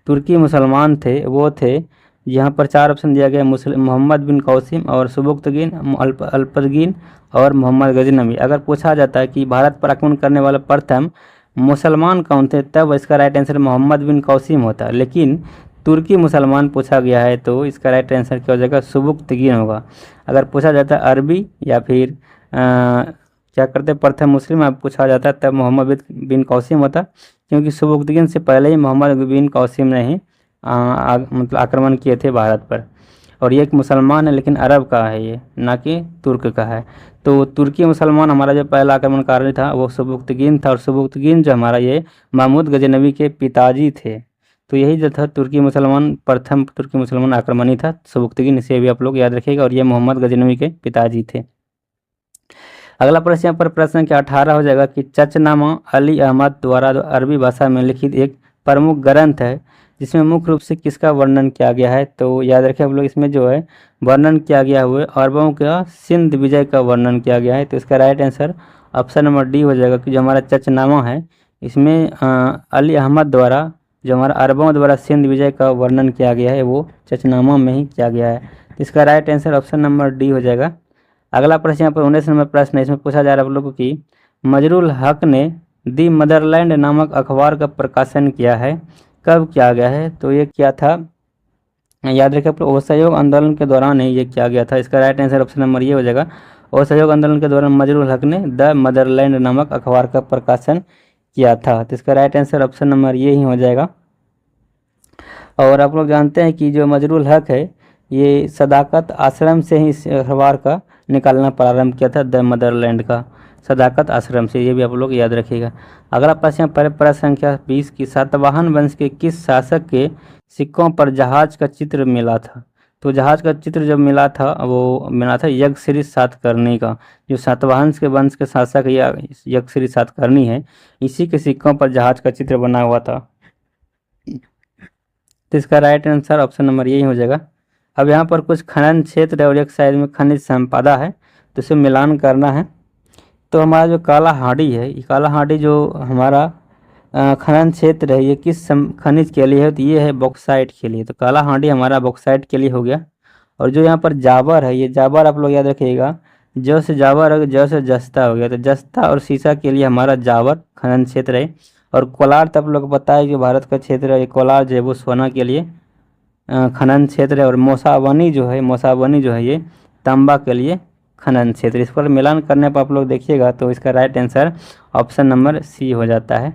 तुर्की मुसलमान थे वो थे, यहाँ पर 4 ऑप्शन दिया गया, मुस्लिम मोहम्मद बिन कौसिम और सुबुक्तगीन, अल्पतगीन और मोहम्मद गजनवी। अगर पूछा जाता है कि भारत पर आक्रमण करने वाले प्रथम मुसलमान कौन थे, तब इसका राइट आंसर मोहम्मद बिन कौसिम होता है। लेकिन तुर्की मुसलमान पूछा गया है तो इसका राइट आंसर क्या हो जाएगा, सुबुक्तगीन होगा। अगर पूछा जाता है अरबी या फिर क्या करते प्रथम मुस्लिम अब पूछा जाता है तब मोहम्मद बिन कौसिम होता, क्योंकि सुबुक्तगीन से पहले ही मोहम्मद बिन कौसिम ने ही मतलब आक्रमण किए थे भारत पर। और ये एक मुसलमान है लेकिन अरब का है ये, ना कि तुर्क का है। तो तुर्की मुसलमान हमारा जो पहला आक्रमणकारी था वो सुबुक्तगीन था। और सुबुक्तगीन जो हमारा ये महमूद गजनवी के पिताजी थे। तो यही जो था तुर्की मुसलमान, प्रथम तुर्की मुसलमान आक्रमणी था सुबुक्तगीन, इसे भी आप लोग याद रखिएगा। और ये मोहम्मद गजनवी के पिताजी थे। अगला प्रश्न यहाँ पर प्रश्न संख्या 18 हो जाएगा कि चचनामा अली अहमद द्वारा अरबी भाषा में लिखित एक प्रमुख ग्रंथ है जिसमें मुख्य रूप से किसका वर्णन किया गया है? तो याद रखें आप लोग, इसमें जो है वर्णन किया गया हुआ अरबों का सिंध विजय का वर्णन किया गया है। तो इसका right answer option number D हो जाएगा कि जो हमारा चचनामा है इसमें अली अहमद द्वारा जो हमारा अरबों द्वारा सिंध विजय का वर्णन किया गया है वो चचनामा में ही किया गया है। तो इसका right answer option number D हो जाएगा। अगला प्रश्न यहाँ पर 19 नंबर प्रश्न है, इसमें पूछा जा रहा है आप लोगों को कि मजरुल हक ने दी मदरलैंड नामक अखबार का प्रकाशन किया है, कब किया गया है? तो ये क्या था? याद रखें आप लोग, असहयोग आंदोलन के दौरान ही ये किया गया था। इसका राइट आंसर ऑप्शन नंबर ये हो जाएगा। असहयोग आंदोलन के दौरान मजरुल हक ने द मदरलैंड नामक अखबार का प्रकाशन किया था। तो इसका राइट आंसर ऑप्शन नंबर ये ही हो जाएगा। और आप लोग जानते हैं कि जो मजरुल हक है ये सदाकत आश्रम से ही इस अखबार का निकालना प्रारंभ किया था, द मदरलैंड का सदाकत आश्रम से, ये भी आप लोग याद रखिएगा। अगला प्रश्न प्रश्न संख्या 20 की सातवाहन वंश के किस शासक के सिक्कों पर जहाज का चित्र मिला था? तो जहाज का चित्र जब मिला था वो मिला था यज्ञश्री सातकर्णी का। जो सातवाहन के वंश के शासक यज्ञश्री सातकर्णी है, इसी के सिक्कों पर जहाज का चित्र बना हुआ था। तो इसका राइट आंसर ऑप्शन नंबर यही हो जाएगा। अब यहाँ पर कुछ खनन क्षेत्र है और एक साइड में खनिज संपदा है, तो इसे मिलान करना है। तो हमारा जो काला हांडी है, ये काला हांडी जो हमारा खनन क्षेत्र है ये किस खनिज के लिए है? तो ये है बॉक्साइट के लिए। तो काला हांडी हमारा बॉक्साइट के लिए हो गया। और जो यहाँ पर जाबर है, ये जाबर आप लोग याद रखिएगा, जो से जाबर है, जो से जस्ता हो गया। तो जस्ता और सीसा के लिए हमारा जाबर खनन क्षेत्र है। और कोलार तो आप लोग को पता है कि भारत का क्षेत्र है, कोलार जो है वो सोना के लिए खनन क्षेत्र है। और मोसाबनी जो है ये तांबा के लिए खनन क्षेत्र। इस पर मिलान करने पर आप लोग देखिएगा तो इसका right answer option number C हो जाता है।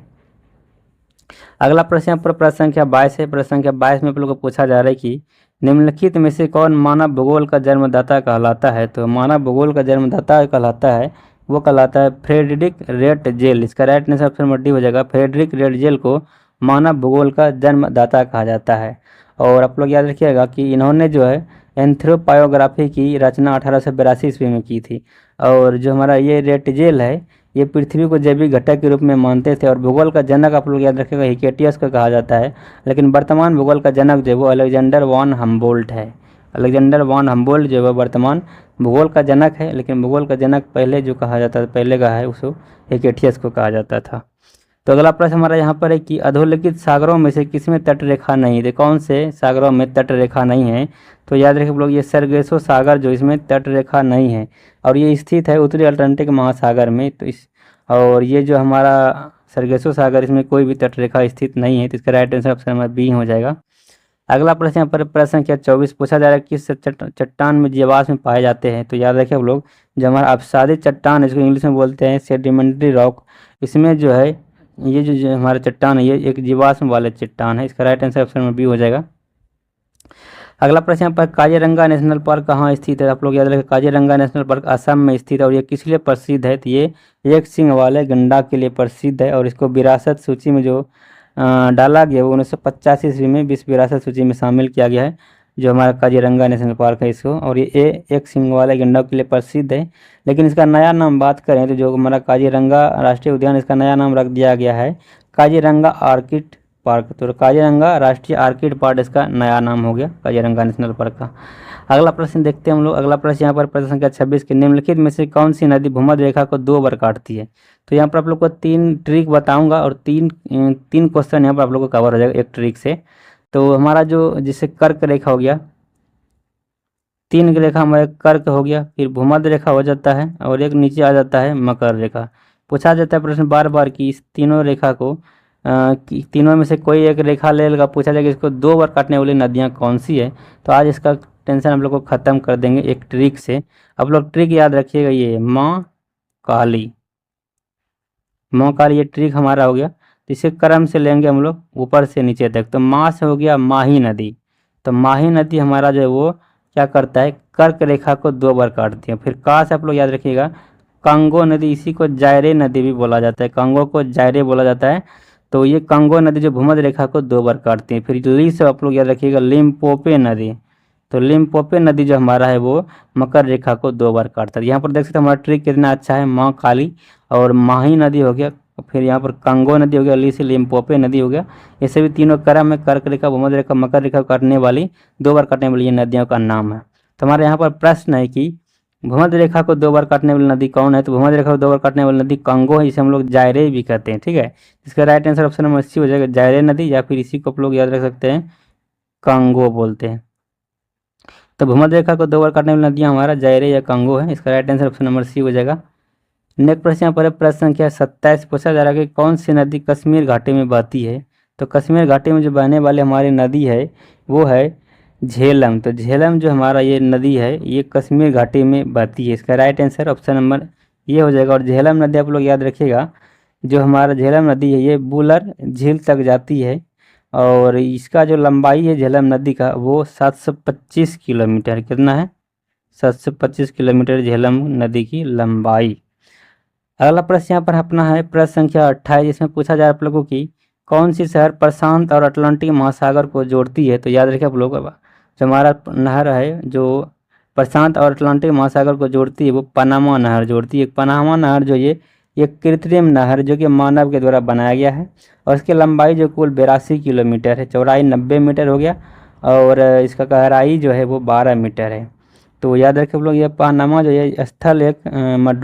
अगला प्रश्न यहाँ पर प्रश्न संख्या 22 है। प्रश्न संख्या 22 में आप लोग को पूछा जा रहा है कि निम्नलिखित में से कौन मानव भूगोल का जन्मदाता कहलाता है? तो मानव भूगोल का जन्मदाता कहलाता है वो कहलाता है फ्रेडरिक रेटजेल। इसका right answer option number D हो जाएगा। फ्रेडरिक रेटजेल को मानव भूगोल का जन्मदाता कहा जाता है। और आप लोग याद रखिएगा कि इन्होंने जो है एंथ्रोपायोग्राफी की रचना 1882 ईस्वी में की थी। और जो हमारा ये रेटजेल है ये पृथ्वी को जैविक घटक के रूप में मानते थे। और भूगोल का जनक आप लोग याद रखिएगा हिकेटियस को कहा जाता है, लेकिन वर्तमान भूगोल का जनक जो है वो अलेक्जेंडर वॉन हम्बोल्ट है। अलेक्जेंडर वॉन हम्बोल्ट जो है वर्तमान भूगोल का जनक है, लेकिन भूगोल का जनक पहले जो कहा जाता था, पहले का है उसको हिकेटियस को कहा जाता था। तो अगला प्रश्न हमारा यहाँ पर है कि अधोलिखित सागरों में से किसमें तट रेखा नहीं है? कौन से सागरों में तट रेखा नहीं है? तो याद रखें लोग, ये सरगेसो सागर जो इसमें तट रेखा नहीं है और ये स्थित है उत्तरी अटलांटिक महासागर में। तो इस और ये जो हमारा सरगेसो सागर इसमें कोई भी तट रेखा स्थित नहीं है। तो इसका right answer option number B हो जाएगा। अगला प्रश्न यहाँ पर प्रश्न संख्या 24 पूछा जा रहा है किस चट्टान में जीवाश्म में पाए जाते हैं? तो याद रखें आप लोग, जो हमारा अपसादित चट्टान है, इसको इंग्लिश में बोलते हैं सेडिमेंट्री रॉक, इसमें जो है ये जो हमारा चट्टान है ये एक जीवाश्म वाले चट्टान है। इसका right answer option number B हो जाएगा। अगला प्रश्न यहाँ पर काजीरंगा नेशनल पार्क कहाँ स्थित है? आप लोग याद रखें काजीरंगा नेशनल पार्क असम में स्थित है। और ये किस लिए प्रसिद्ध है? तो ये एक सींग वाले गंडा के लिए प्रसिद्ध है। और इसको विरासत सूची में जो डाला गया वो 1985 ईस्वी में विश्व विरासत सूची में शामिल किया गया है, जो हमारा काजीरंगा नेशनल पार्क है इसको। और ये एक सींग वाले गंडा के लिए प्रसिद्ध है। लेकिन इसका नया नाम बात करें तो जो हमारा काजीरंगा राष्ट्रीय उद्यान, इसका नया नाम रख दिया गया है काजीरंगा आर्किड पार्क। तो काजीरंगा राष्ट्रीय आर्किड पार्क इसका नया नाम हो गया काजीरंगा नेशनल पार्क का। अगला प्रश्न देखते हैं हम लोग। अगला प्रश्न यहाँ पर प्रश्न संख्या 26 के निम्नलिखित में से कौन सी नदी भूमध्य रेखा को 2 बार काटती है? तो यहाँ पर आप लोग को 3 ट्रिक बताऊंगा और तीन क्वेश्चन यहाँ पर आप लोग को कवर हो जाएगा एक ट्रिक से। तो हमारा जो जिससे कर्क रेखा हो गया, 3 रेखा हमारे कर्क हो गया, फिर भूमध्य रेखा हो जाता है और एक नीचे आ जाता है मकर रेखा। पूछा जाता है प्रश्न बार बार कि इस तीनों रेखा को तीनों में से कोई एक रेखा ले लेगा, पूछा जाएगा इसको 2 बार काटने वाली नदियाँ कौन सी है? तो आज इसका टेंशन हम लोग को ख़त्म कर देंगे एक ट्रिक से। आप लोग ट्रिक याद रखिएगा, ये माँ काली ये ट्रिक हमारा हो गया। तो इसे क्रम से लेंगे हम लोग ऊपर से नीचे तक। तो माँ से हो गया माही नदी। तो माही नदी हमारा जो है वो क्या करता है, कर्क रेखा को 2 बार काटती है। फिर का से आप लोग याद रखिएगा कांगो नदी, इसी को जायरे नदी भी बोला जाता है, कांगो को जायरे बोला जाता है। तो ये कांगो नदी जो भूमध्य रेखा को 2 बार काटती है। फिर ली से आप लोग याद रखिएगा लिम्पोपो नदी। तो लिम्पोपो नदी जो हमारा है वो मकर रेखा को 2 बार काटता है। यहाँ पर देख सकते हैं हमारा ट्रिक कितना अच्छा है, माँ काली और माही नदी हो गया और फिर यहाँ पर कांगो नदी हो गया, ली से लिम्पोपो नदी हो गया। ये सभी तीनों क्रम में कर्क रेखा, भूमध्य रेखा, मकर रेखा काटने वाली, 2 बार काटने वाली ये नदियों का नाम है। तो हमारे यहाँ पर प्रश्न है कि भूमध्य रेखा को 2 बार काटने वाली नदी कौन है? तो भूमध्य रेखा को 2 बार काटने वाली नदी कांगो है, इसे हम लोग जायरे भी कहते हैं। ठीक है, इसका right answer option number C हो जाएगा, जायरे नदी, या फिर इसी को आप लोग याद रख सकते हैं कांगो बोलते हैं। तो भूमध्य रेखा को 2 बार काटने वाली नदियाँ हमारा जायरे या कांगो है, इसका right answer option number C हो जाएगा। नेक्स्ट प्रश्न यहाँ पर प्रश्न संख्या 27 पूछा जा रहा है कि कौन सी नदी कश्मीर घाटी में बहती है? तो कश्मीर घाटी में जो बहने वाली हमारी नदी है वो है झेलम। तो झेलम जो हमारा ये नदी है ये कश्मीर घाटी में बहती है, इसका राइट आंसर ऑप्शन नंबर ये हो जाएगा। और झेलम नदी आप लोग याद रखिएगा, जो हमारा झेलम नदी है ये बुलर झील तक जाती है, और इसका जो लंबाई है झेलम नदी का वो 725 किलोमीटर, कितना है? 725 किलोमीटर झेलम नदी की लंबाई। अगला प्रश्न यहाँ पर अपना है प्रश्न संख्या 28, जिसमें पूछा जा रहा है आप लोगों की कौन सी शहर प्रशांत और अटलांटिक महासागर को जोड़ती है? तो याद रखिए आप लोग, जो हमारा नहर है जो प्रशांत और अटलांटिक महासागर को जोड़ती है वो पनामा नहर जोड़ती है। पनामा नहर जो ये एक कृत्रिम नहर जो कि मानव के द्वारा बनाया गया है, और इसकी लंबाई जो कुल 82 किलोमीटर है, चौड़ाई 90 मीटर हो गया, और इसका गहराई जो है वो 12 मीटर है। तो याद रखें आप लोग, ये पनामा जो है स्थल एक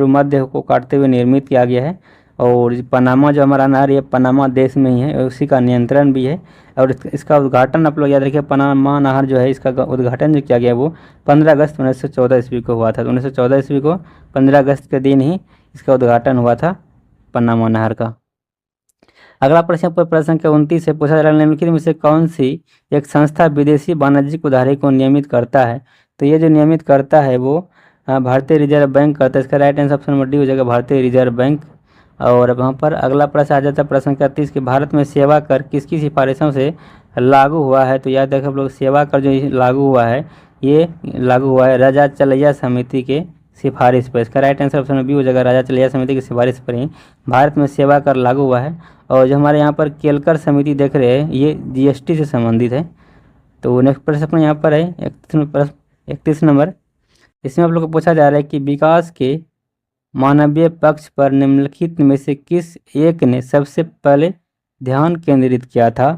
मध्य को काटते हुए निर्मित किया गया है, और पनामा जो हमारा नहर ये पनामा देश में ही है, उसी का नियंत्रण भी है। और इसका उद्घाटन आप लोग याद रखिए, पनामा नहर जो है इसका उद्घाटन जो किया गया वो 15 अगस्त 1914 ईस्वी को हुआ था। तो 1914 ईस्वी को 15 अगस्त के दिन ही इसका उद्घाटन हुआ था पनामा नहर का। अगला प्रश्न पर प्रश्न संख्या 29 से पूछा जा रहा है निम्नलिखित में से कौन सी एक संस्था विदेशी वाणिज्यिक उधारी को नियमित करता है? तो ये जो नियमित करता है वो भारतीय रिजर्व बैंक करता है, इसका right answer option number D हो जाएगा, भारतीय रिजर्व बैंक। और अब वहाँ पर अगला प्रश्न आ जाता है प्रश्न संख्या 30 कि भारत में सेवा कर किसकी सिफारिशों से लागू हुआ है? तो याद रखें आप लोग, सेवा कर जो लागू हुआ है ये लागू हुआ है राजा चलैया समिति के सिफारिश पर, इसका राइट आंसर ऑप्शन बी हो जाएगा, राजा चलैया समिति की सिफारिश पर ही भारत में सेवा कर लागू हुआ है। और जो हमारे यहाँ पर केलकर समिति देख रहे हैं ये जीएसटी से संबंधित है। तो नेक्स्ट प्रश्न अपने यहाँ पर है 31 नंबर, इसमें आप लोग को पूछा जा रहा है कि विकास के मानवीय पक्ष पर निम्नलिखित में से किस एक ने सबसे पहले ध्यान केंद्रित किया था?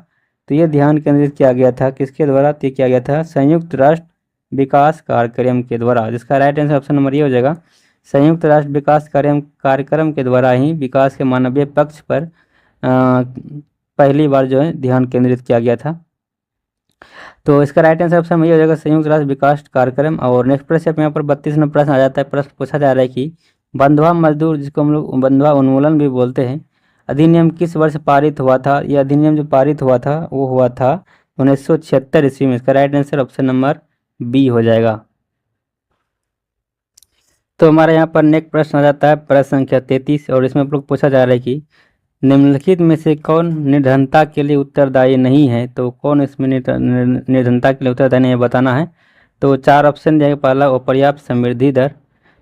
तो ये ध्यान केंद्रित किया गया था किसके द्वारा? तो किया गया था संयुक्त राष्ट्र विकास कार्यक्रम के द्वारा, जिसका राइट आंसर ऑप्शन नंबर ये हो जाएगा, संयुक्त राष्ट्र विकास कार्यक्रम के द्वारा ही विकास के मानवीय पक्ष पर पहली बार जो है ध्यान केंद्रित किया गया था। तो इसका राइट आंसर ऑप्शन में ये हो जाएगा संयुक्त राष्ट्र विकास कार्यक्रम। और नेक्स्ट प्रश्न यहाँ पर 32 नंबर प्रश्न आ जाता है, प्रश्न पूछा जा रहा है कि बंधुआ मजदूर जिसको हम लोग बंधुआ उन्मूलन भी बोलते हैं अधिनियम किस वर्ष पारित हुआ था? यह अधिनियम जो पारित हुआ था वो हुआ था 1976 ईस्वी में, इसका right answer option number B हो जाएगा। तो हमारे यहाँ पर नेक्स्ट प्रश्न आ जाता है प्रश्न संख्या 33, और इसमें आप लोग पूछा जा रहा है कि निम्नलिखित में से कौन निर्धनता के लिए उत्तरदायी नहीं है? तो कौन इसमें निर्धनता के लिए उत्तरदायी नहीं है बताना है। तो 4 ऑप्शन दिया, पहला अपर्याप्त समृद्धि दर,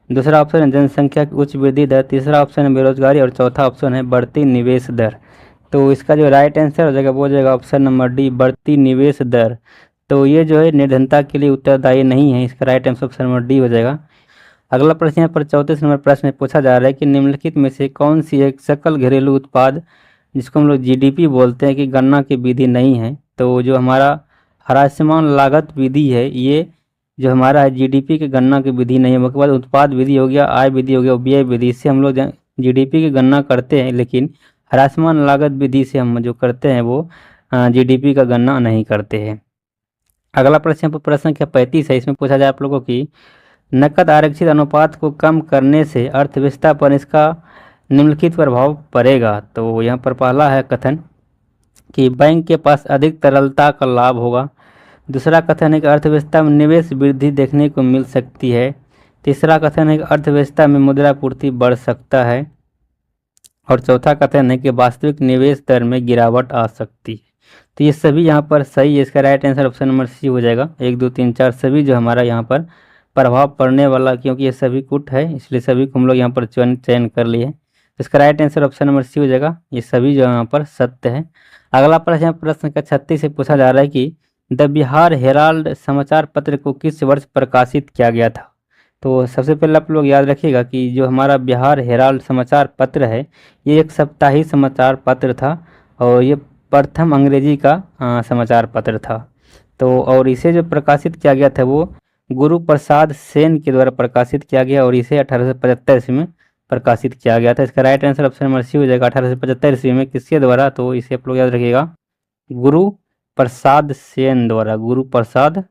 दूसरा ऑप्शन है जनसंख्या की उच्च वृद्धि दर, तीसरा ऑप्शन है बेरोजगारी, और चौथा ऑप्शन है बढ़ती निवेश दर। तो इसका जो राइट आंसर हो जाएगा वो हो जाएगा ऑप्शन नंबर डी, बढ़ती निवेश दर। तो ये जो है निर्धनता के लिए उत्तरदायी नहीं है, इसका right answer option number D हो जाएगा। अगला प्रश्न यहाँ पर 34 नंबर प्रश्न में पूछा जा रहा है कि निम्नलिखित में से कौन सी एक सकल घरेलू उत्पाद जिसको हम लोग जीडीपी बोलते हैं कि गणना की विधि नहीं है? तो जो हमारा ह्रासमान लागत विधि है ये जो हमारा है जीडीपी की गणना की विधि नहीं है। उसके बाद उत्पाद विधि हो गया, आय विधि हो गया, व्यय विधि, इससे हम लोग जीडीपी की गणना करते हैं, लेकिन ह्रासमान लागत विधि से हम जो करते हैं वो जीडीपी का गणना नहीं करते हैं। अगला प्रश्न प्रश्न संख्या 35 है, इसमें पूछा जाए आप लोगों की नकद आरक्षित अनुपात को कम करने से अर्थव्यवस्था पर इसका निम्नलिखित प्रभाव पड़ेगा। तो यहाँ पर पहला है कथन कि बैंक के पास अधिक तरलता का लाभ होगा, दूसरा कथन है कि अर्थव्यवस्था में निवेश वृद्धि देखने को मिल सकती है, तीसरा कथन है कि अर्थव्यवस्था में मुद्रापूर्ति बढ़ सकता है, और चौथा कथन है कि वास्तविक निवेश दर में गिरावट आ सकती है। तो ये सभी यहाँ पर सही है, इसका right answer option number C हो जाएगा। 1 2 3 4 सभी जो हमारा यहाँ पर प्रभाव पड़ने वाला, क्योंकि ये सभी कुट है इसलिए सभी को हम लोग यहाँ पर चयन कर लिए हैं। तो इसका right answer option number C हो जाएगा, ये सभी जो यहाँ पर सत्य है। अगला प्रश्न प्रश्न का 36 से पूछा जा रहा है कि द बिहार हेराल्ड समाचार पत्र को किस वर्ष प्रकाशित किया गया था? तो सबसे पहले आप लोग याद रखिएगा कि जो हमारा बिहार हेराल्ड समाचार पत्र है, ये एक साप्ताहिक समाचार पत्र था और ये प्रथम अंग्रेजी का समाचार पत्र था। तो और इसे जो प्रकाशित किया गया था वो गुरु प्रसाद सेन के द्वारा प्रकाशित किया गया और इसे 1875 ईस्वी में प्रकाशित किया गया था। इसका right answer option number C हो जाएगा, 1875 ईस्वी में। किसके द्वारा? तो इसे आप लोग याद रखिएगा, गुरु प्रसाद सेन द्वारा, गुरु प्रसाद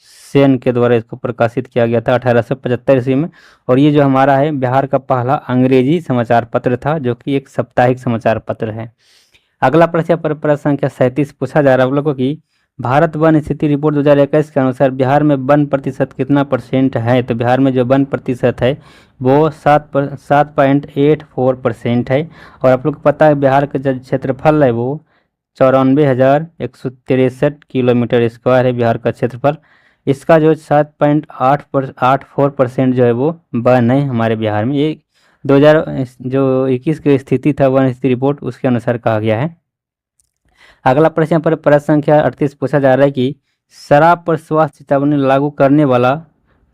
सेन के द्वारा इसको प्रकाशित किया गया था 1875 ईस्वी में। और ये जो हमारा है बिहार का पहला अंग्रेजी समाचार पत्र था, जो कि एक साप्ताहिक समाचार पत्र है। अगला प्रश्न प्रश्न संख्या 37 पूछा जा रहा है आप लोगों की, भारत वन स्थिति रिपोर्ट 2021 के अनुसार बिहार में वन प्रतिशत कितना परसेंट है? तो बिहार में जो वन प्रतिशत है वो 7.84% है। और आप लोग को पता है बिहार का जो क्षेत्रफल है वो 94,163 किलोमीटर स्क्वायर है बिहार का क्षेत्रफल। इसका जो 7.84% जो है वो वन है हमारे बिहार में। ये 2021 की स्थिति था वन स्थिति रिपोर्ट, उसके अनुसार कहा गया है। अगला प्रश्न पर प्रश्न संख्या 38 पूछा जा रहा है कि शराब पर स्वास्थ्य चेतावनी लागू करने वाला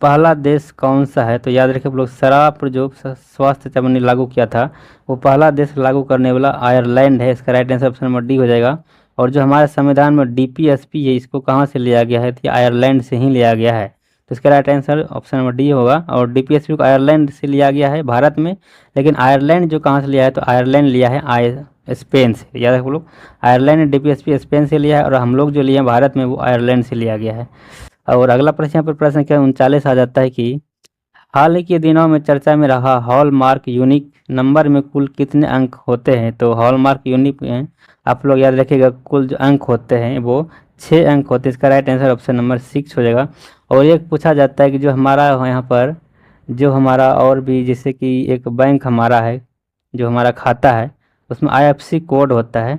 पहला देश कौन सा है? तो याद रखें आप लोग, शराब पर जो स्वास्थ्य चेतावनी लागू किया था वो पहला देश लागू करने वाला आयरलैंड है। इसका right answer option number D हो जाएगा। और जो हमारे संविधान में डीपीएसपी है, इसको कहाँ से लिया गया है? तो आयरलैंड से ही लिया गया है। तो इसका right answer option number D होगा। और डीपीएसपी को आयरलैंड से लिया गया है भारत में, लेकिन आयरलैंड जो कहाँ से लिया है? तो आयरलैंड लिया है स्पेन से। याद रखो लोग, आयरलैंड ने डीपीएसपी स्पेन से लिया है और हम लोग जो लिए हैं भारत में वो आयरलैंड से लिया गया है। और अगला प्रश्न पर प्रश्न संख्या 39 आ जाता है कि हाल ही के दिनों में चर्चा में रहा हॉलमार्क यूनिक नंबर में कुल कितने अंक होते हैं? तो हॉलमार्क यूनिक में आप लोग याद रखिएगा कुल जो अंक होते हैं वो 6 अंक होते हैं। इसका राइट आंसर ऑप्शन नंबर 6 हो जाएगा। और एक पूछा जाता है कि जो हमारा यहाँ पर जो हमारा और भी जैसे कि एक बैंक हमारा है, जो हमारा खाता है उसमें आईएफएससी कोड होता है,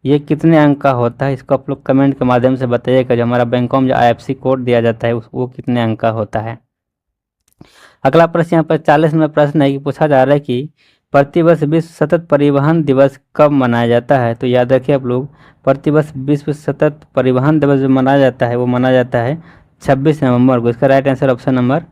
ये कितने अंक का होता है? इसको आप लोग कमेंट के माध्यम से बताइएगा। जो हमारा बैंकों में जो आईएफएससी कोड दिया जाता है वो कितने अंक का होता है। अगला प्रश्न यहाँ पर 40 में प्रश्न है कि पूछा जा रहा है कि प्रतिवर्ष विश्व सतत परिवहन दिवस कब मनाया जाता है? तो याद रखिए आप लोग, प्रतिवर्ष विश्व सतत परिवहन दिवस जो मनाया जाता है वो मनाया जाता है 26 नवंबर को। इसका right answer option number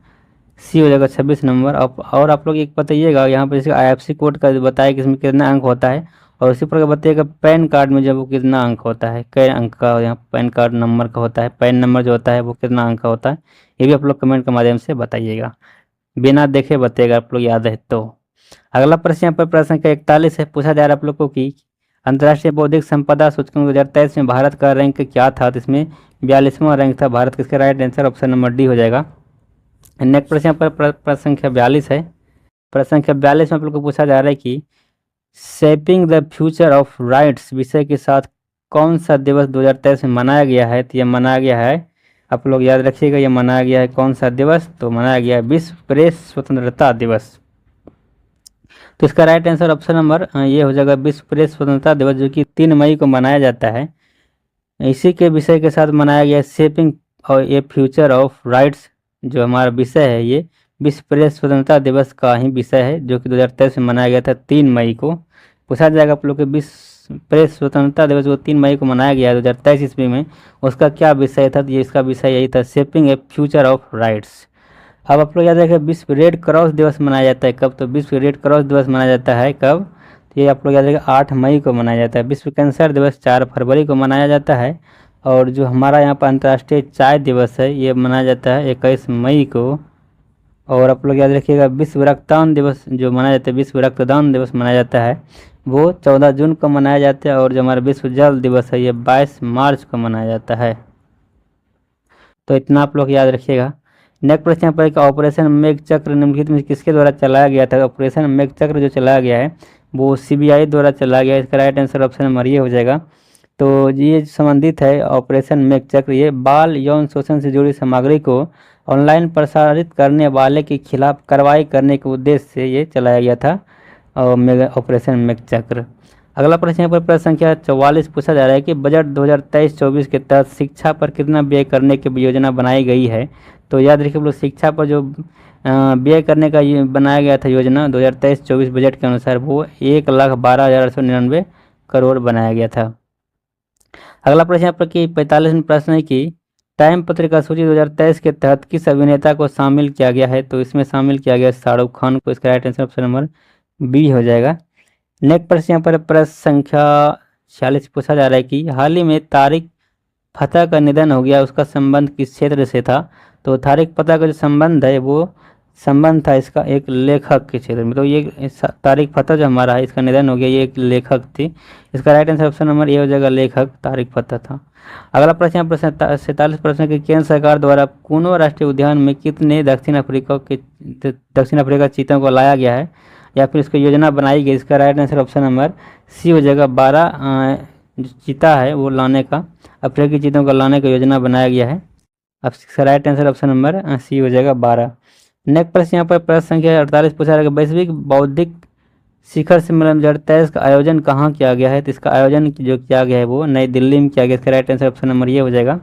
C हो जाएगा, 26 नवंबर। और आप लोग एक बताइएगा यहाँ पर जैसे आईएफएससी कोड का बताया कि इसमें कितना अंक होता है, और उसी प्रकार बताइएगा पैन कार्ड में जब वो कितना अंक होता है, कई अंक का यहाँ पैन कार्ड नंबर का होता है, पैन नंबर जो होता है वो कितना अंक का होता है, ये भी आप लोग कमेंट के माध्यम से बताइएगा, बिना देखे बताइएगा आप लोग याद है तो। अगला प्रश्न यहाँ पर प्रश्न संख्या 41 है, पूछा जा रहा है आप लोग को कि अंतर्राष्ट्रीय बौद्धिक संपदा सूचकांक 2023 में भारत का रैंक क्या था? तो इसमें 42वां रैंक था भारत। किसका right answer option number D हो जाएगा। नेक्स्ट प्रश्न पर प्रश्न संख्या 42 है। प्रश्न संख्या 42 में आप लोग को पूछा जा रहा है कि shaping the future of rights विषय के साथ कौन सा दिवस 2023 में मनाया गया है? तो यह मनाया गया है, आप लोग याद रखिएगा, यह मनाया गया है कौन सा दिवस? तो मनाया गया है विश्व प्रेस स्वतंत्रता दिवस। तो इसका राइट आंसर ऑप्शन नंबर ये हो जाएगा, विश्व प्रेस स्वतंत्रता दिवस, जो कि 3 मई को मनाया जाता है। इसी के विषय के साथ मनाया गया शेपिंग और ये फ्यूचर ऑफ राइट्स, जो हमारा विषय है ये विश्व प्रेस स्वतंत्रता दिवस का ही विषय है, जो कि 2023 में मनाया गया था 3 मई को। पूछा जाएगा आप लोग के विश्व प्रेस स्वतंत्रता दिवस जो 3 मई को मनाया गया है 2023 ईस्वी में, उसका क्या विषय था? तो ये इसका विषय यही था, shaping A future of rights. अब आप लोग याद रखें विश्व रेड क्रॉस दिवस मनाया जाता है कब? तो विश्व रेड क्रॉस दिवस मनाया जाता है कब? तो ये आप लोग याद रखें 8 मई को मनाया जाता है। विश्व कैंसर दिवस 4 फरवरी को मनाया जाता है। और जो हमारा यहाँ पर अंतर्राष्ट्रीय चाय दिवस है ये मनाया जाता है 21 मई को। और आप लोग याद रखिएगा विश्व रक्तदान दिवस जो मनाया जाता है, विश्व रक्तदान दिवस मनाया जाता है वो 14 जून को मनाया जाता है। और जो हमारा विश्व जल दिवस है ये 22 मार्च को मनाया जाता है। तो इतना आप लोग याद रखिएगा। नेक्स्ट प्रश्न पर एक ऑपरेशन मेघ चक्र निम्नलिखित में किसके द्वारा चलाया गया था? ऑपरेशन मेघ चक्र जो चलाया गया है वो सीबीआई द्वारा चलाया गया है। इसका राइट आंसर ऑप्शन नंबर ये हो जाएगा। तो ये संबंधित है ऑपरेशन मेघ चक्र, ये बाल यौन शोषण से जुड़ी सामग्री को ऑनलाइन प्रसारित करने वाले के खिलाफ कार्रवाई करने के उद्देश्य से ये चलाया गया था ऑपरेशन मेघ चक्र। अगला प्रश्न यहाँ पर प्रश्न संख्या 44 पूछा जा रहा है कि बजट 2023-24 के तहत शिक्षा पर कितना व्यय करने की योजना बनाई गई है? तो याद रखिए लोग, शिक्षा पर जो व्यय करने का ये बनाया गया था योजना 2023-24 बजट के अनुसार वो 1,12,899 करोड़ बनाया गया था। अगला प्रश्न यहाँ पर कि 45 में प्रश्न है कि टाइम पत्रिका सूची 2023 के तहत किस अभिनेता को शामिल किया गया है? तो इसमें शामिल किया गया शाहरुख खान को। इसका right answer option number B हो जाएगा। नेक्स्ट प्रश्न यहाँ पर प्रश्न संख्या 46 पूछा जा रहा है कि हाल ही में तारिक फतेह का निधन हो गया, उसका संबंध किस क्षेत्र से था? तो तारिक फतेह का जो संबंध है वो संबंध था इसका एक लेखक के क्षेत्र में। तो ये तारिक फतेह जो हमारा है, इसका निधन हो गया, ये एक लेखक थी। इसका right answer option number A हो जाएगा, लेखक तारिक फतेह था। अगला प्रश्न यहाँ प्रश्न 47 प्रश्न की केंद्र सरकार द्वारा कुनो राष्ट्रीय उद्यान में कितने दक्षिण अफ्रीका चीतों को लाया गया है या फिर इसकी योजना बनाई गई? इसका right answer option number C हो जाएगा। 12 जो चीता है वो लाने का, अफ्रीकी चीतों को लाने का योजना बनाया गया है। अब इसका right answer option number C हो जाएगा 12। नेक्स्ट प्रश्न यहाँ पर प्रश्न संख्या 48 पूछा जाएगा वैश्विक बौद्धिक शिखर सम्मेलन 2023 का आयोजन कहाँ किया गया है? तो इसका आयोजन जो किया गया है वो नई दिल्ली में किया गया। इसका राइट आंसर ऑप्शन नंबर ये हो जाएगा।